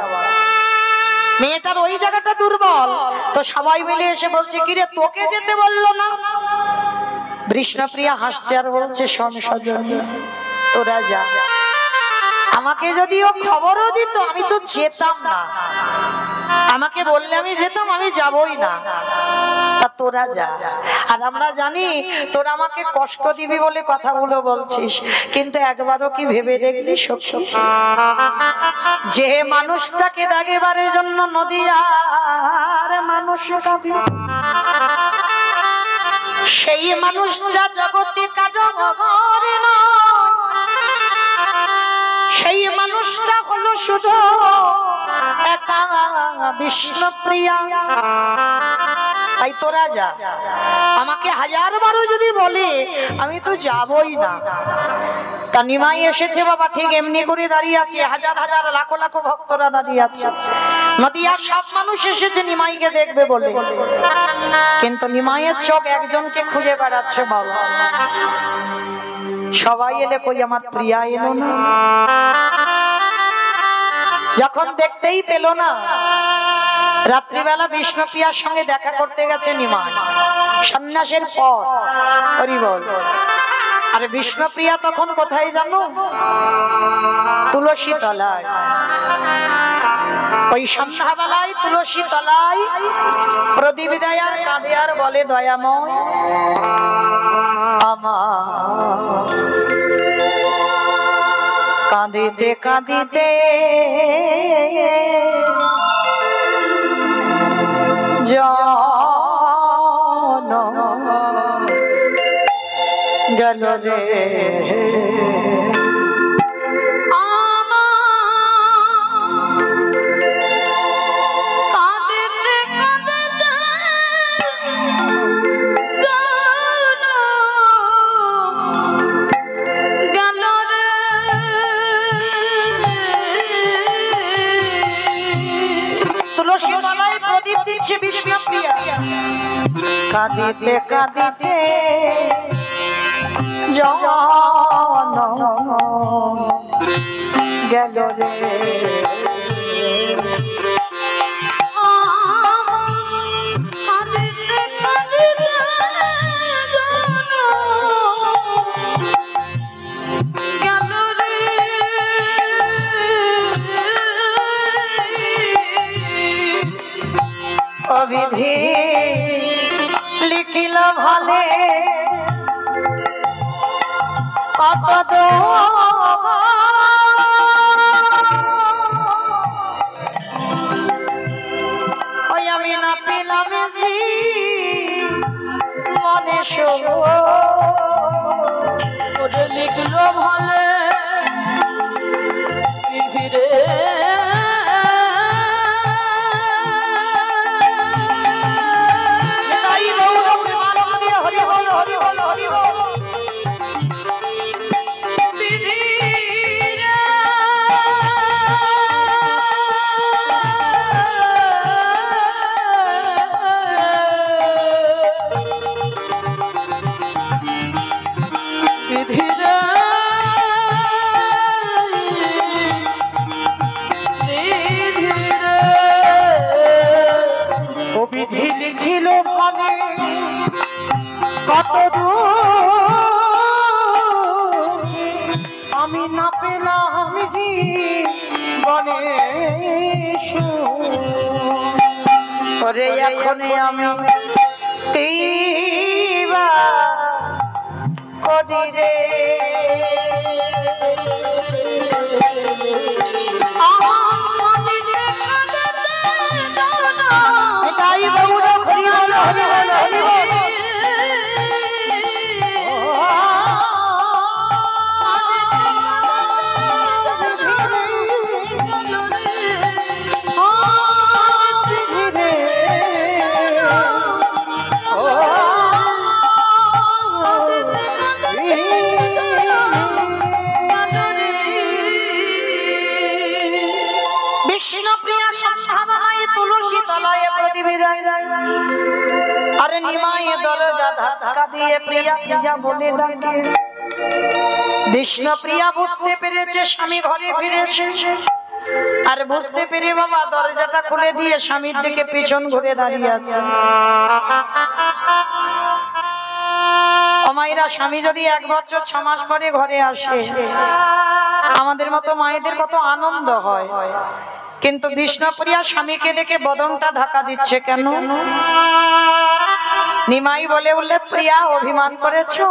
মেয়েটার ওই জায়গাটা দুর্বল, তো সবাই মিলে এসে বলছে কিরে তোকে যেতে বললো না। বিষ্ণুপ্রিয়া হাসছে আর বলছে শোন সজনী তোরা যা, আমাকে যদি ও খবরও দিত আমি তো যেতাম না, আমাকে বললে আমি যেতাম, আমি যাবই না, তা তোরা যা। আর আমরা জানি তোরা আমাকে কষ্ট দিবি বলে কথাগুলো বলছিস, কিন্তু একবারও কি ভেবে দেখলি সখী যে মানুষটাকে দাগেবারের জন্য নদিয়ার মানুষ কাঁদে, সেই মানুষটা জগতে কারো ঘরে নয়, সেই মানুষটা হলো শুধু একা বিষ্ণুপ্রিয়া। তাই তোরা যা, আমাকে হাজার বারও যদি বলে আমি তো যাবই না। তা নিমাই এসেছে বাবা ঠিক এমনি করে দাঁড়িয়ে আছে, হাজার হাজার লাখো লাখো ভক্তরা দাঁড়িয়ে আছে, নদিয়ার সব মানুষ এসেছে নিমাইকে দেখবে বলে, কিন্তু নিমাইয়ের চোখ একজনকে খুঁজে বেড়াচ্ছে বাবা। সবাই এলে কই আমার প্রিয়া এলো না। যখন দেখতেই পেল না, রাত্রিবেলা বিষ্ণুপ্রিয়ার সঙ্গে দেখা করতে গেছে নিমাই সন্ন্যাসের পর। হরি বল। আরে বিষ্ণুপ্রিয়া তখন কোথায় জানো? তুলসী তলায়। ওই সন্ধ্যাবেলায় তুলসী তলায় প্রদীপ দেয় আর কাঁদে আর বলে দয়াময় আমার কাঁদিতে কাঁদিতে জন গেল রে, দিচ্ছে বিষ্ণুপ্রিয়া কাঁদিতে কাঁদিতে জন গেল রে অবিধি লিখিল ভালে কত ওই আমি না পেলাম জি মনে ওরে লিখলো ভালে বিধিরে বিধি লিখিল ভালে কত আমি না পেলাম জীবনে ওরে এখন আমি করি রে তাই বাবুরা হরি হল হরি হল হরি হল বিষ্ণুপ্রিয়া সন্ধ্যামায় তুলসী তলায় প্রতিবিদায় আরে নিমায়ে দরজা ধাক্কা দিয়ে প্রিয়া প্রিয়া বলে ডাকে বিষ্ণুপ্রিয়া বুঝতে পেরেছে স্বামী ঘরে ফিরেছে আর বুঝতে পেরে বাবা দরজাটা খুলে দিয়ে স্বামীর দিকে পিছন ঘুরে দাঁড়িয়ে আছে মায়েরা স্বামী যদি 1 বছর 6 মাস পরে ঘরে আসে আমাদের মতো মায়েদের কত আনন্দ হয় কিন্তু বিষ্ণুপ্রিয়া স্বামীকে দেখে বদনটা ঢাকা দিচ্ছে কেন নিমাই বলে বললে প্রিয়া অভিমান করেছো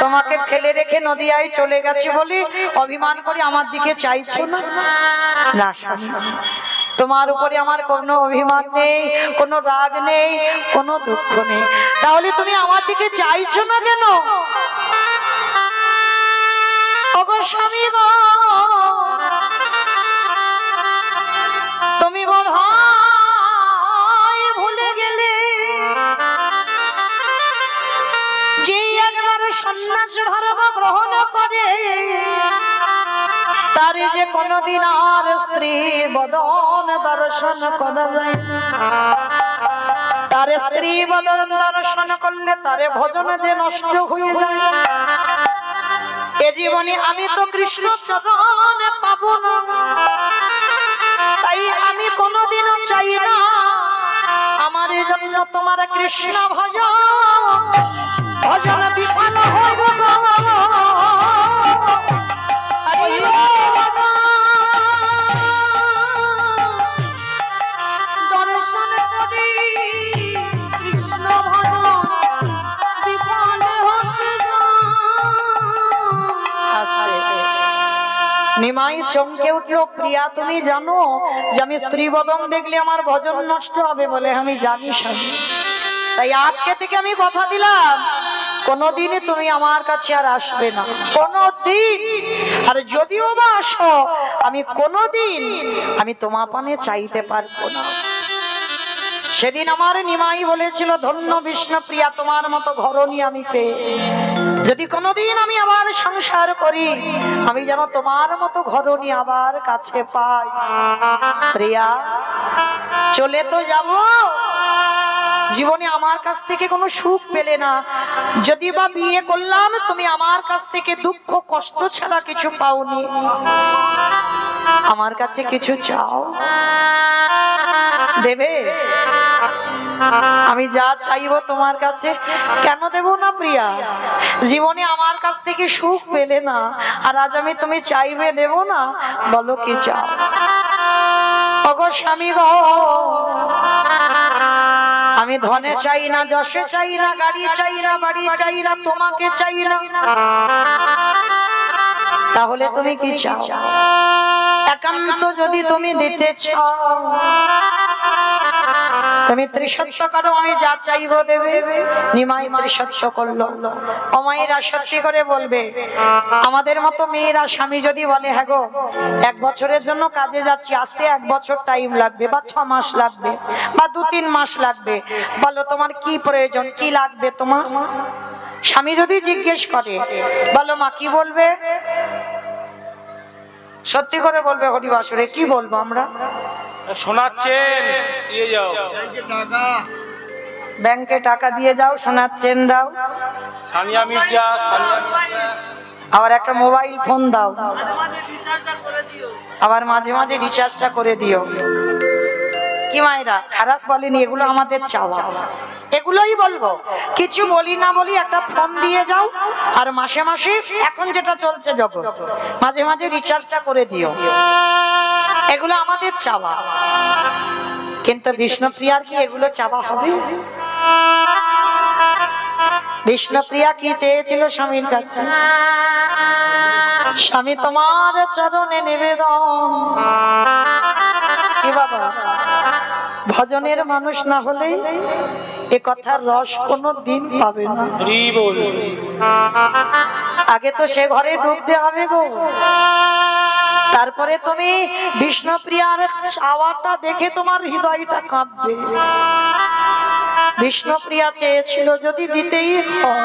তোমাকে ফেলে রেখে নদিয়ায় চলে গেছে বলে অভিমান করে আমার দিকে চাইছো না না স্বামী তোমার উপরে আমার কোনো অভিমান নেই কোনো রাগ নেই কোনো দুঃখ নেই তাহলে তুমি আমার দিকে চাইছো না কেন ওগো স্বামী গো তুমি বোধহয় ভুলে গেলে যে একবার সন্ন্যাস ধর্ম গ্রহণ করে তারে যে কোনদিন আর স্ত্রী বদন দর্শন করা যায় তার স্ত্রী বদন দর্শন করলে তারে ভজন যে নষ্ট হয়ে যায় এ জীবনে আমি তো কৃষ্ণ চরণ পাবো না তাই আমি কোনোদিনও চাই না আমার জন্য তোমার কৃষ্ণ ভজন বিফল হইব দর্শন করি কৃষ্ণ ভজন বিফল হতে নিমাই চমকে উঠলো প্রিয়া তুমি জানো যে আমি স্ত্রী বদন দেখলে আমার ভজন নষ্ট হবে বলে আমি জানি স্বামী তাই আজকে থেকে আমি কথা দিলাম কোনোদিনই তুমি আমার কাছে আর আসবে না কোনোদিন আর যদিও বা আসো আমি কোনোদিন আমি তোমার পানে চাইতে পারবো না সেদিন আমার নিমাই বলেছিল ধন্য বিষ্ণুপ্রিয়া তোমার মতো ঘরণী আমি পেয়ে যদি কোনোদিন আমি আবার সংসার করি, আমি যেন তোমার মতো ঘরণী আবার কাছে পাই। প্রিয়া, চলে তো যাব, জীবনে আমার কাছ থেকে কোনো সুখ পেলে না। যদি বা বিয়ে করলাম, তুমি আমার কাছ থেকে দুঃখ কষ্ট ছাড়া কিছু পাওনি। আমার কাছে কিছু চাও, দেবে? আমি যা চাইবো তোমার কাছে, কেন দেব না প্রিয়া? জীবনে আমার কাছ থেকে সুখ পেলে না, আর আজ আমি তুমি চাইবে দেব না? বলো কি চাও? ওগো স্বামী গো, আমি ধনে চাই না, যশে চাই না, গাড়ি চাই না, বাড়ি চাই না, তোমাকে চাই না। তাহলে তুমি কি চাও? একান্ত যদি তুমি দিতে চাও, তুমি ত্রিসত্য করো, আমি যা চাইবো দেবে। নিমাই ত্রিসত্য করলো। অমায়েরা সত্যি করে বলবে, আমাদের মতো মেয়েরা স্বামী যদি বলে হ্যাঁ গো 1 বছরের জন্য কাজে যাচ্ছি, আসতে 1 বছর টাইম লাগবে, বা 6 মাস লাগবে, বা 2-3 মাস লাগবে, বলো তোমার কি প্রয়োজন, কি লাগবে তোমার? স্বামী যদি জিজ্ঞেস করে, বলো মা কি বলবে? সত্যি করে বলবে হরিবাসরে, কি বলবো আমরা? শোনাচ্ছেন দিয়ে যাও, ব্যাংকে টাকা দিয়ে যাও, সোনার চেন দাও, সানিয়া মির্জা, সানিয়া মির্জা। আবার একটা মোবাইল ফোন দাও, আবার মাঝে মাঝে রিচার্জটা করে দিও। কি মায়েরা খারাপ বলেনি, এগুলো আমাদের চাওয়া, এগুলোই বলবো। কিছু বলি না বলি একটা ফোন দিয়ে যাও, আর মাসে মাসে এখন যেটা চলছে জগৎ, মাঝে মাঝে রিচার্জটা করে দিও। এগুলো আমাদের চাওয়া। কিন্তু বিষ্ণুপ্রিয়ার কি এগুলো চাওয়া হবে? বিষ্ণুপ্রিয়া কি চেয়েছিল স্বামীর কাছে? স্বামী তোমার চরণে নিবেদন। কি বাবা, ভজনের মানুষ না হলে এ কথার রস কোনো দিন পাবে না। আগে তো সে ঘরে ঢুকতে হবে গো, তারপরে তুমি বিষ্ণুপ্রিয়ার চাওয়াটা দেখে তোমার হৃদয়টা কাঁপবে। বিষ্ণুপ্রিয়া চেয়েছিল যদি দিতেই হয়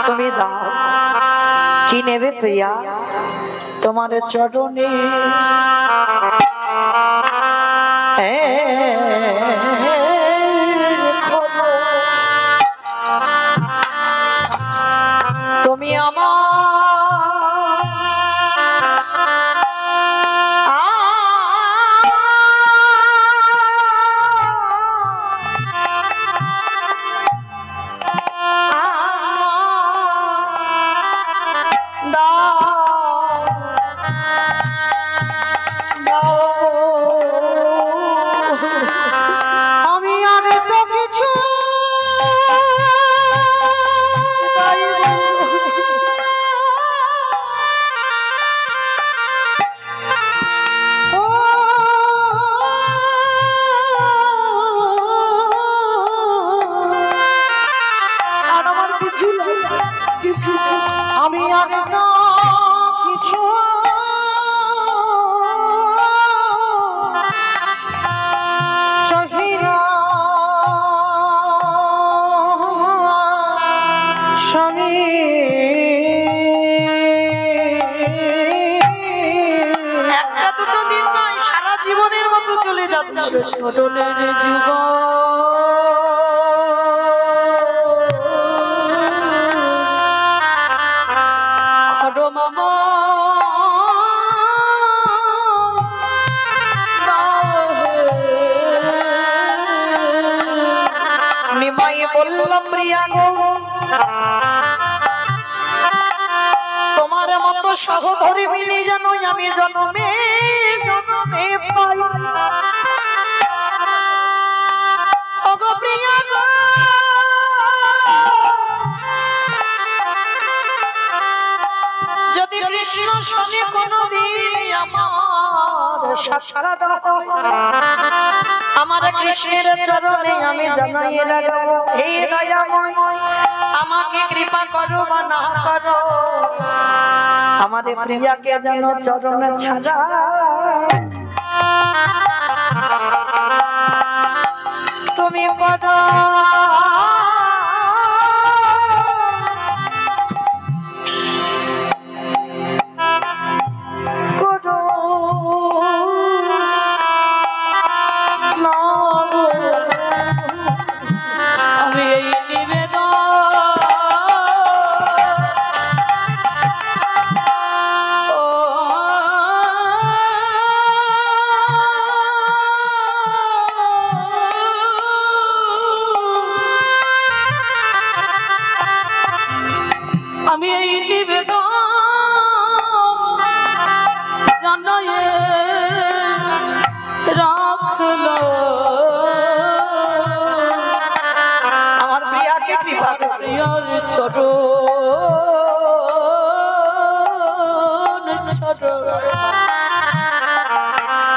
তুমি দাও। কি নেবে প্রিয়া? তোমার চরণে তুমি আমার আমি আগে তো কিছু সহিনা স্বামী একটা দুটো দিন নয়, সারা জীবনের মতো চলে যাচ্ছে। চরণের যুগ নিমাই বললাম প্রিয়া গো, তোমার মতো সহধর্মী মিলে যেন আমি জন্মে জন্মে পাই। ওগো প্রিয়া গো, যদি কৃষ্ণ শনি কোনদিন আমার সাক্ষাৎ হয়, আমার কৃষ্ণের চরণে আমি জানাই লাগাবো, হে দয়াময় আমাকে কৃপা করো বা না করো, আমার প্রিয়াকে যেন চরণে ছাড়া তুমি করো।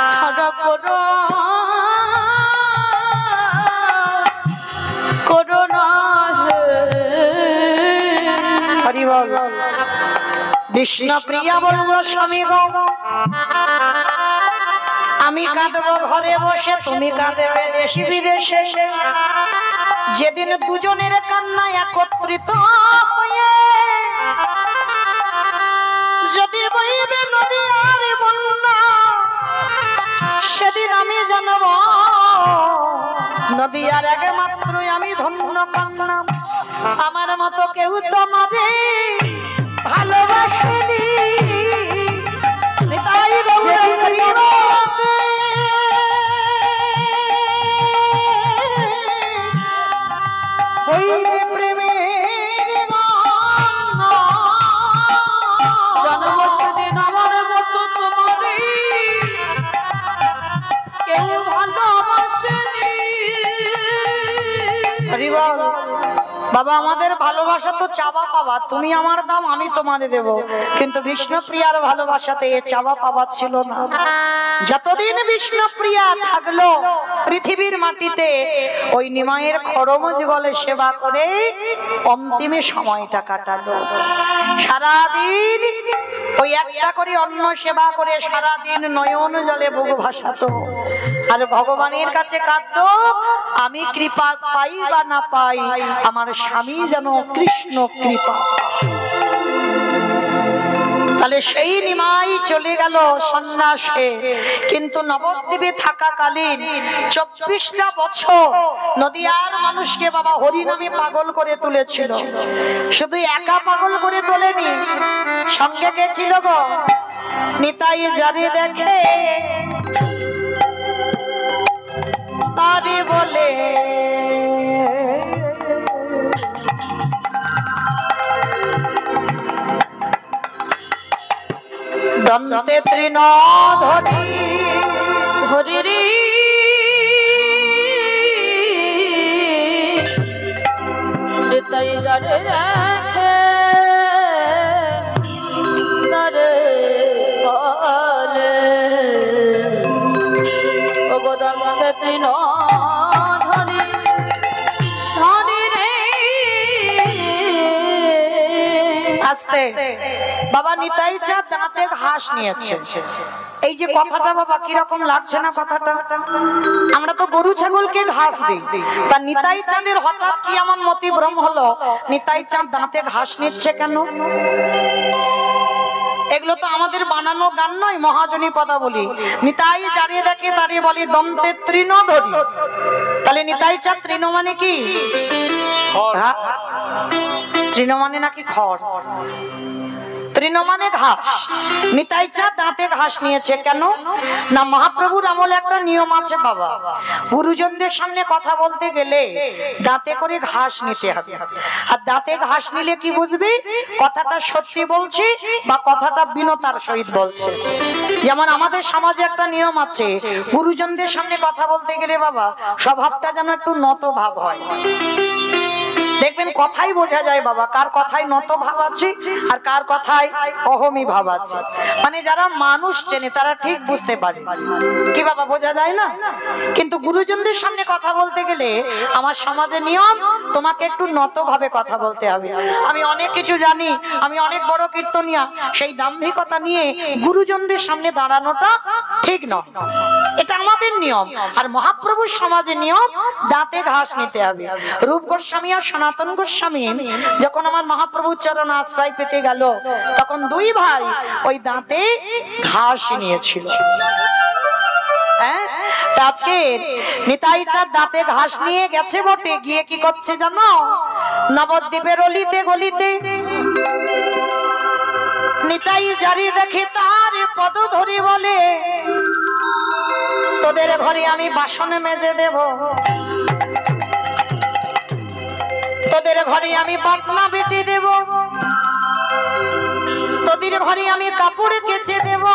ছাড়া করো না হে। হরি বল। বিষ্ণু প্রিয়া বলবো স্বামী গো, আমি কাঁদবো ঘরে বসে, তুমি কাঁদবে দেশি বিদেশে। যেদিন দুজনের কান্না একত্রিত হয়ে যদি বইবে নদী আর বন্যা, সেদিন আমি জানব নদী আর একমাত্র আমি ধন্য কান্নাম। আমার মতো কেউ তোমারে ভালোবাসেনি। তাই জানব সেদিন আমার মতো তোমারে কেউ ভালোবাসেনি। বাবা, আমাদের ভালোবাসা তো চাওয়া পাওয়া, তুমি আমার দাম আমি তোমারে দেব, কিন্তু বিষ্ণুপ্রিয়ার ভালোবাসাতে এ চাওয়া পাওয়া ছিল না। যতদিন বিষ্ণুপ্রিয়া থাকলো পৃথিবীর মাটিতে, ওই নিমাইয়ের খড়মজ গলে সেবা করে অন্তিমে সময়টা কাটালো। সারাদিন ওই একটা করে অন্ন সেবা করে সারাদিন নয়ন জলে বুক ভাসাতো আর ভগবানের কাছে কাঁদতো, আমি কৃপা পাই বা না পাই, আমার স্বামী যেন কৃষ্ণ কৃপা। তাহলে সেই নিমাই চলে গেল সন্ন্যাসে, কিন্তু নবদ্বীপে থাকাকালীন 24টা বছর নদিয়ার মানুষকে বাবা হরিনামে পাগল করে তুলেছিল। শুধু একা পাগল করে তোলেনি, সঙ্গে কে ছিল গো? নিতাই যারে দেখে তারে বলে দন্তে তৃণ ধরি ধরি রে তাই জানে দেখে তারে বলে ও গোদামে তৃণ ধরি ধরি রে। আস্তে বাবা নিতাই চাঁদ দাঁতে ঘাস নিয়েছে। এই যে কথাটা বাবা কিরকম লাগছে না কথাটা? আমরা তো গরু ছাগলকে ঘাস দিই, তা নিতাই চাঁদের হঠাৎ কি এমন মতিভ্রম হলো নিতাই চাঁদ দাঁতে ঘাস নিচ্ছে কেন? এগুলো তো আমাদের বানানো গান নয়, মহাজনী পদাবলী। নিতাই যারিয়ে দেখে তারে বলে দন্তে তৃণ ধরি। তাহলে নিতাই চাঁদ তৃণ মানে কি? হ্যাঁ, তৃণ মানে নাকি খড়? তৃণ মানে ঘাস। নিতাই চাঁদ দাঁতে ঘাস নিয়েছে কেন? না, মহাপ্রভুর আমলে একটা নিয়ম আছে বাবা, গুরুজনদের সামনে কথা বলতে গেলে দাঁতে করে ঘাস নিতে হবে। আর দাঁতে ঘাস নিলে কি বুঝবি কথাটা সত্যি বলছি বা কথাটা বিনতার সহিত বলছে। যেমন আমাদের সমাজে একটা নিয়ম আছে, গুরুজনদের সামনে কথা বলতে গেলে বাবা স্বভাবটা যেন একটু নত ভাব হয়। দেখবেন কথাই বোঝা যায় বাবা কার কথায় নত ভাব আছে আর কার কথায় অহমি ভাব আছে। মানে যারা মানুষ চেনে তারা ঠিক বুঝতে পারে কি বাবা, বোঝা যায় না? কিন্তু গুরুজনদের সামনে কথা বলতে গেলে আমার সমাজে নিয়ম, তোমাকে একটু নত ভাবে কথা বলতে হবে। আমি অনেক কিছু জানি, আমি অনেক বড় কীর্তনিয়া, সেই দাম্ভিকতা নিয়ে গুরুজনদের সামনে দাঁড়ানোটা ঠিক নয়। এটা আমাদের নিয়ম। আর মহাপ্রভুর সমাজে নিয়ম দাঁতে ঘাস নিতে হবে। রূপ গোস্বামী আর সনাতন গোস্বামী যখন আমার মহাপ্রভুর চরণ আশ্রয় পেতে গেল, তখন দুই ভাই ওই দাঁতে ঘাস নিয়েছিল। আজকে নিতাই চাঁদ দাঁতে ঘাস নিয়ে গেছে বটে, গিয়ে কি করছে জানো? নবদ্বীপের অলিতে গলিতে নিতাই জারি দেখে তার পদ ধরি বলে, তোদের ঘরে আমি বাসনে মেজে দেব, তোদের ঘরে আমি বাটনা বেটে দেব, তোদের ঘরে আমি কাপড় কেচে দেব,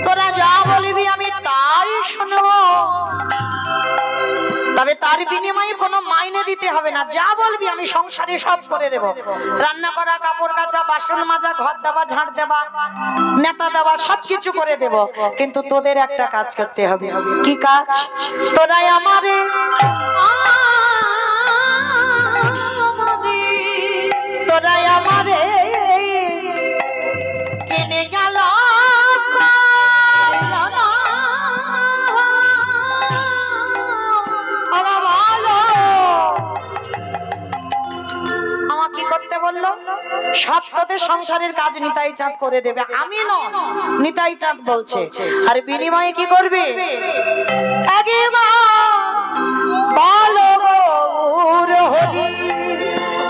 তোরা যা বলবি আমি তাই শুনবো। তবে তার বিনিময়ে কোনো মাইনে দিতে হবে না, যা বলবি আমি সংসারে সব করে দেব। রান্না করা, কাপড় কাচা, বাসন মাজা, ঘর দেওয়া, ঝাড় দেওয়া, নেতা দেওয়া, সবকিছু করে দেব। কিন্তু তোদের একটা কাজ করতে হবে। কি কাজ? তোরাই আমারে তোরাই আমারে কিনে গেল আমাকে করতে বললো। সব তোদের সংসারের কাজ নিতাই চাঁদ করে দেবে, আমি ন, নিতাই চাঁদ বলছে। আর বিনিময়ে কি করবে? বলো গৌর হরি,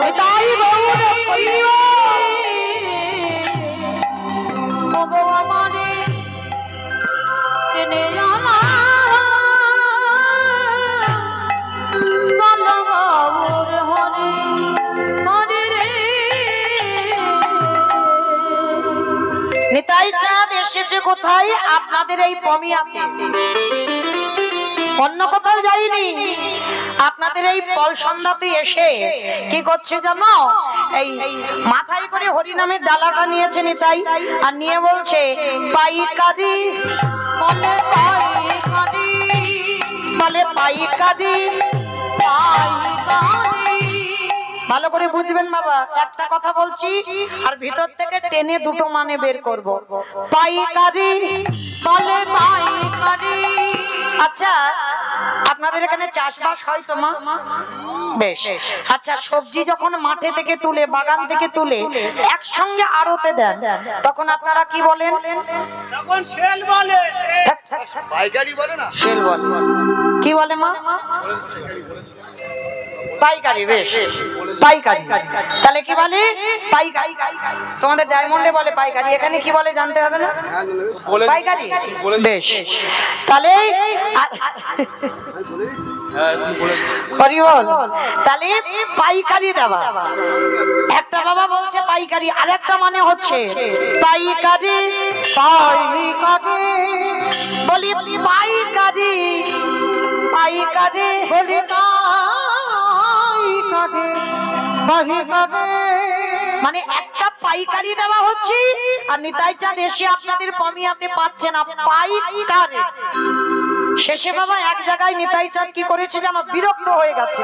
নিতাই গৌর হরি। ওগো আমারে কিনে আনা, বলো গৌর হরি হরি রে। নিতাই চাঁদ এসেছে কোথায়? আপনাদের এই পমিয়াতে, অন্য কোথাও যাইনি। আপনাদের এই পল সন্ধ্যাতে এসে কি করছে জানো? এই মাথায় করে হরি নামের ডালাটা নিয়েছে নিতাই, আর নিয়ে বলছে পাইকারি, বলে পাইকারি, বলে পাইকারি, পাইকারি। ভালো করে বুঝবেন বাবা, একটা কথা বলছি আর ভিতর থেকে টেনে দুটো মানে বের করব। পাইকারি, বলে পাইকারি। আচ্ছা, আপনাদের এখানে চাষবাস হয় তো মা? বেশ। আচ্ছা, সবজি যখন মাঠে থেকে তুলে, বাগান থেকে তুলে একসঙ্গে আড়তে দেন, তখন আপনারা কি বলেন? তখন সেল বলে, পাইকারি বলে না, সেল বলে। কি বলে মা? পাইকারি। বেশ, পাইকারি। তাহলে কি বলে? পাইকারি। তোমাদের ডায়মন্ডে বলে পাইকারি, এখানে কি বলে জানতে হবে না? পাইকারি। বেশ, তাহলে হরি বল। তাহলে পাইকারি দেওয়া। একটা বাবা বলছে পাইকারি, আর একটা মানে হচ্ছে পাইকারি, পাইকারি। বলি পাইকারি, পাইকারি, বলি মানে একটা পাইকারি দেওয়া হচ্ছে, আর নিতাই চাঁদ এসে আপনাদের পমিয়াতে পাচ্ছে না পাইকারি। শেষে বাবা এক জায়গায় নিতাই চাঁদ কি করেছে জানো? বিরক্ত হয়ে গেছে,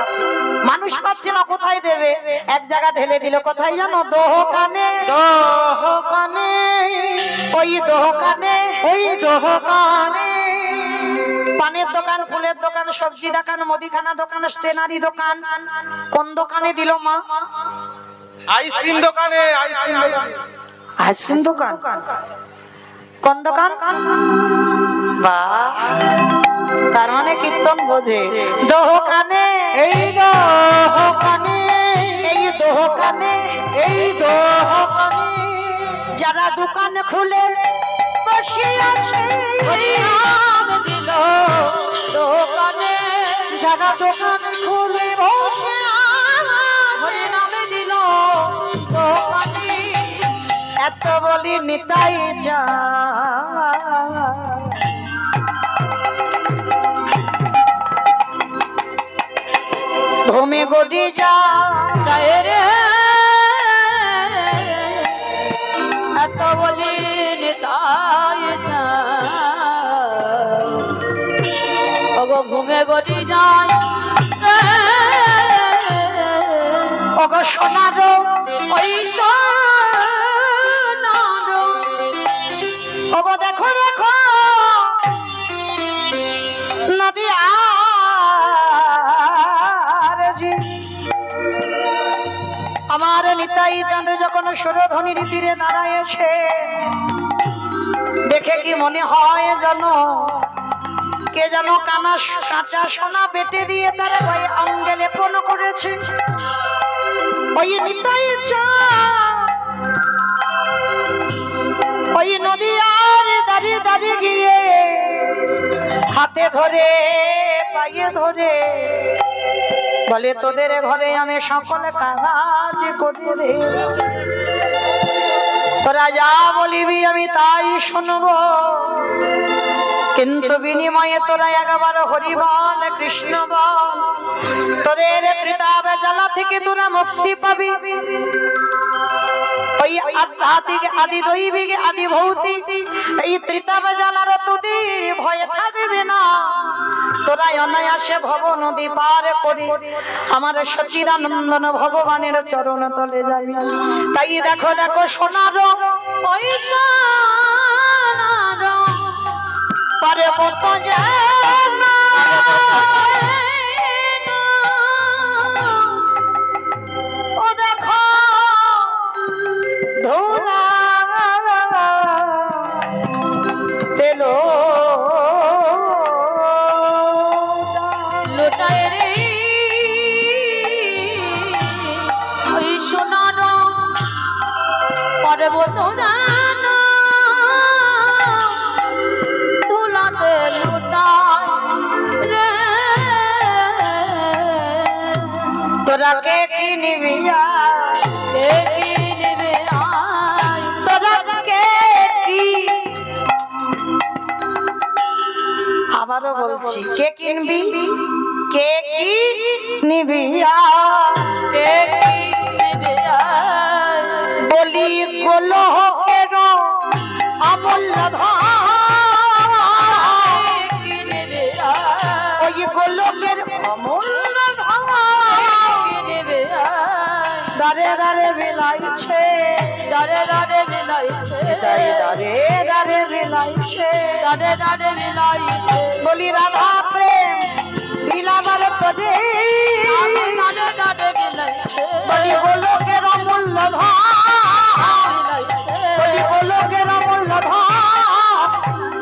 মানুষ পাচ্ছে না, কোথায় দেবে? এক জায়গা ঢেলে দিল। কোথায় জানো? দোকানে, দোকানে, ওই দোকানে, ওই দোকানে। পানের দোকান, ফুলের দোকান, সবজি দোকান, মুদিখানা দোকান, স্টেনারি দোকান। কোন দোকানে দিল মা? আইসক্রিম দোকানে, আইসক্রিম দোকানে। আইসক্রিম দোকান? কোন দোকান? বাহ, তার মানে কীর্তন বোঝে। দোকানে, এই দোকানে, এই দোকানে, এই দোকানে। যারা দোকান খুলে বসে আছে দিল দোকানে, যারা দোকান খুলে বসে হরি নামে দিল দোকানে। এত বলি নিতাই চাঁদ ভূমি গড়ি যায় রে, এত বলি নিতাই চাঁদ ওগো ভূমি গড়ি যায়। ওগো সোনারো, ওই সোনারো, ওগো দেখো দেখো নদী আমার নিতাই চাঁদ যখন সুরধ্বনির তীরে দাঁড়ায়ছে, দেখে কি মনে হয় জানো? কে যেন কাঁচা সোনা বেটে দিয়ে তারা ওই অঙ্গে লেপন করেছে। ওই নিতাই চাঁদ ওই নদী আর দাঁড়িয়ে দাঁড়িয়ে গিয়ে হাতে ধরে, পায়ে ধরে বলে তোদের ঘরে আমি সকল কাজ করে দে। তোরা যা বলিবি আমি তাই শুনবো, কিন্তু বিনিময়ে তোরা একবার হরি বল কৃষ্ণ বল, তোদের ত্রিতাব জ্বালা থেকে তোরা মুক্তি পাবি। ওই আধ্যাত্মিক আদি দৈবিক আদি ভৌতিক এই ত্রিতাব জ্বালার তোদের ভয় থাকবে না। তোরা অনায়াসে ভব নদী পার করে আমার সচিদানন্দন ভগবানের চরণ তলে যাবি। তাই দেখো দেখো সোনার ওই সোনার পর্বত যেন ও দেখো ধুলা তেলো লোটায় রে ওই সোনার পর্বত যেন ধুলাতে লোটায় রে। তোরা কে কি নিবি কে কিনবে আয়, তোরা কে কি, আবারও বলছি কে কিনবি কে কি নিবি কে কিনবে আয়, বলি গোলকের অমূল্য ধন, কিনবে আয়, ওই গোলকের অমূল্য ধন কিনবে আয়, দারে দারে বিলাইছে, দারে দারে বিলাইছে, দারে দারে দারে বিলাইছে। দারে দারে বিলাইছে, বলি রাধা প্রেম বিলাবার পদে, দারে দারে বিলাইছে, বলি গোলকের অমূল্য ধন, বিলাইছে, বলি গোলকের অমূল্য ধন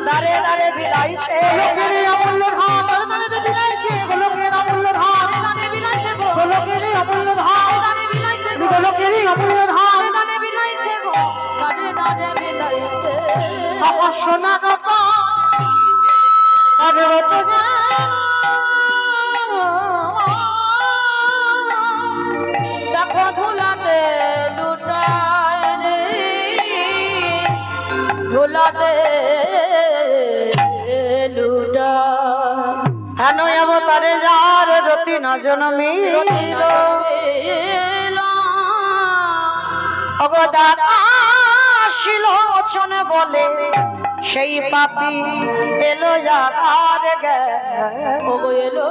দারে দারে বিলাইছে, গোলকের অমূল্য ধন দারে দারে বিলাইছে, গোলকের অমূল্য ধন দারে বিলাইছে গো, গোলকের অমূল্য ধন দারে বিলাইছে গো, গোলকের অমূল্য ধন দারে বিলাইছে গো, দারে দারে বিলাইছে। আমার সোনা কাকা পর্বত দেখো ধুলাতে লুটায় রে, ধুলাতে লুটায়, হেন অবতারে যার রতি না জনমি অবদান আসিল বচনে বলে সেই পাপি এলো যার গে ও গো এলো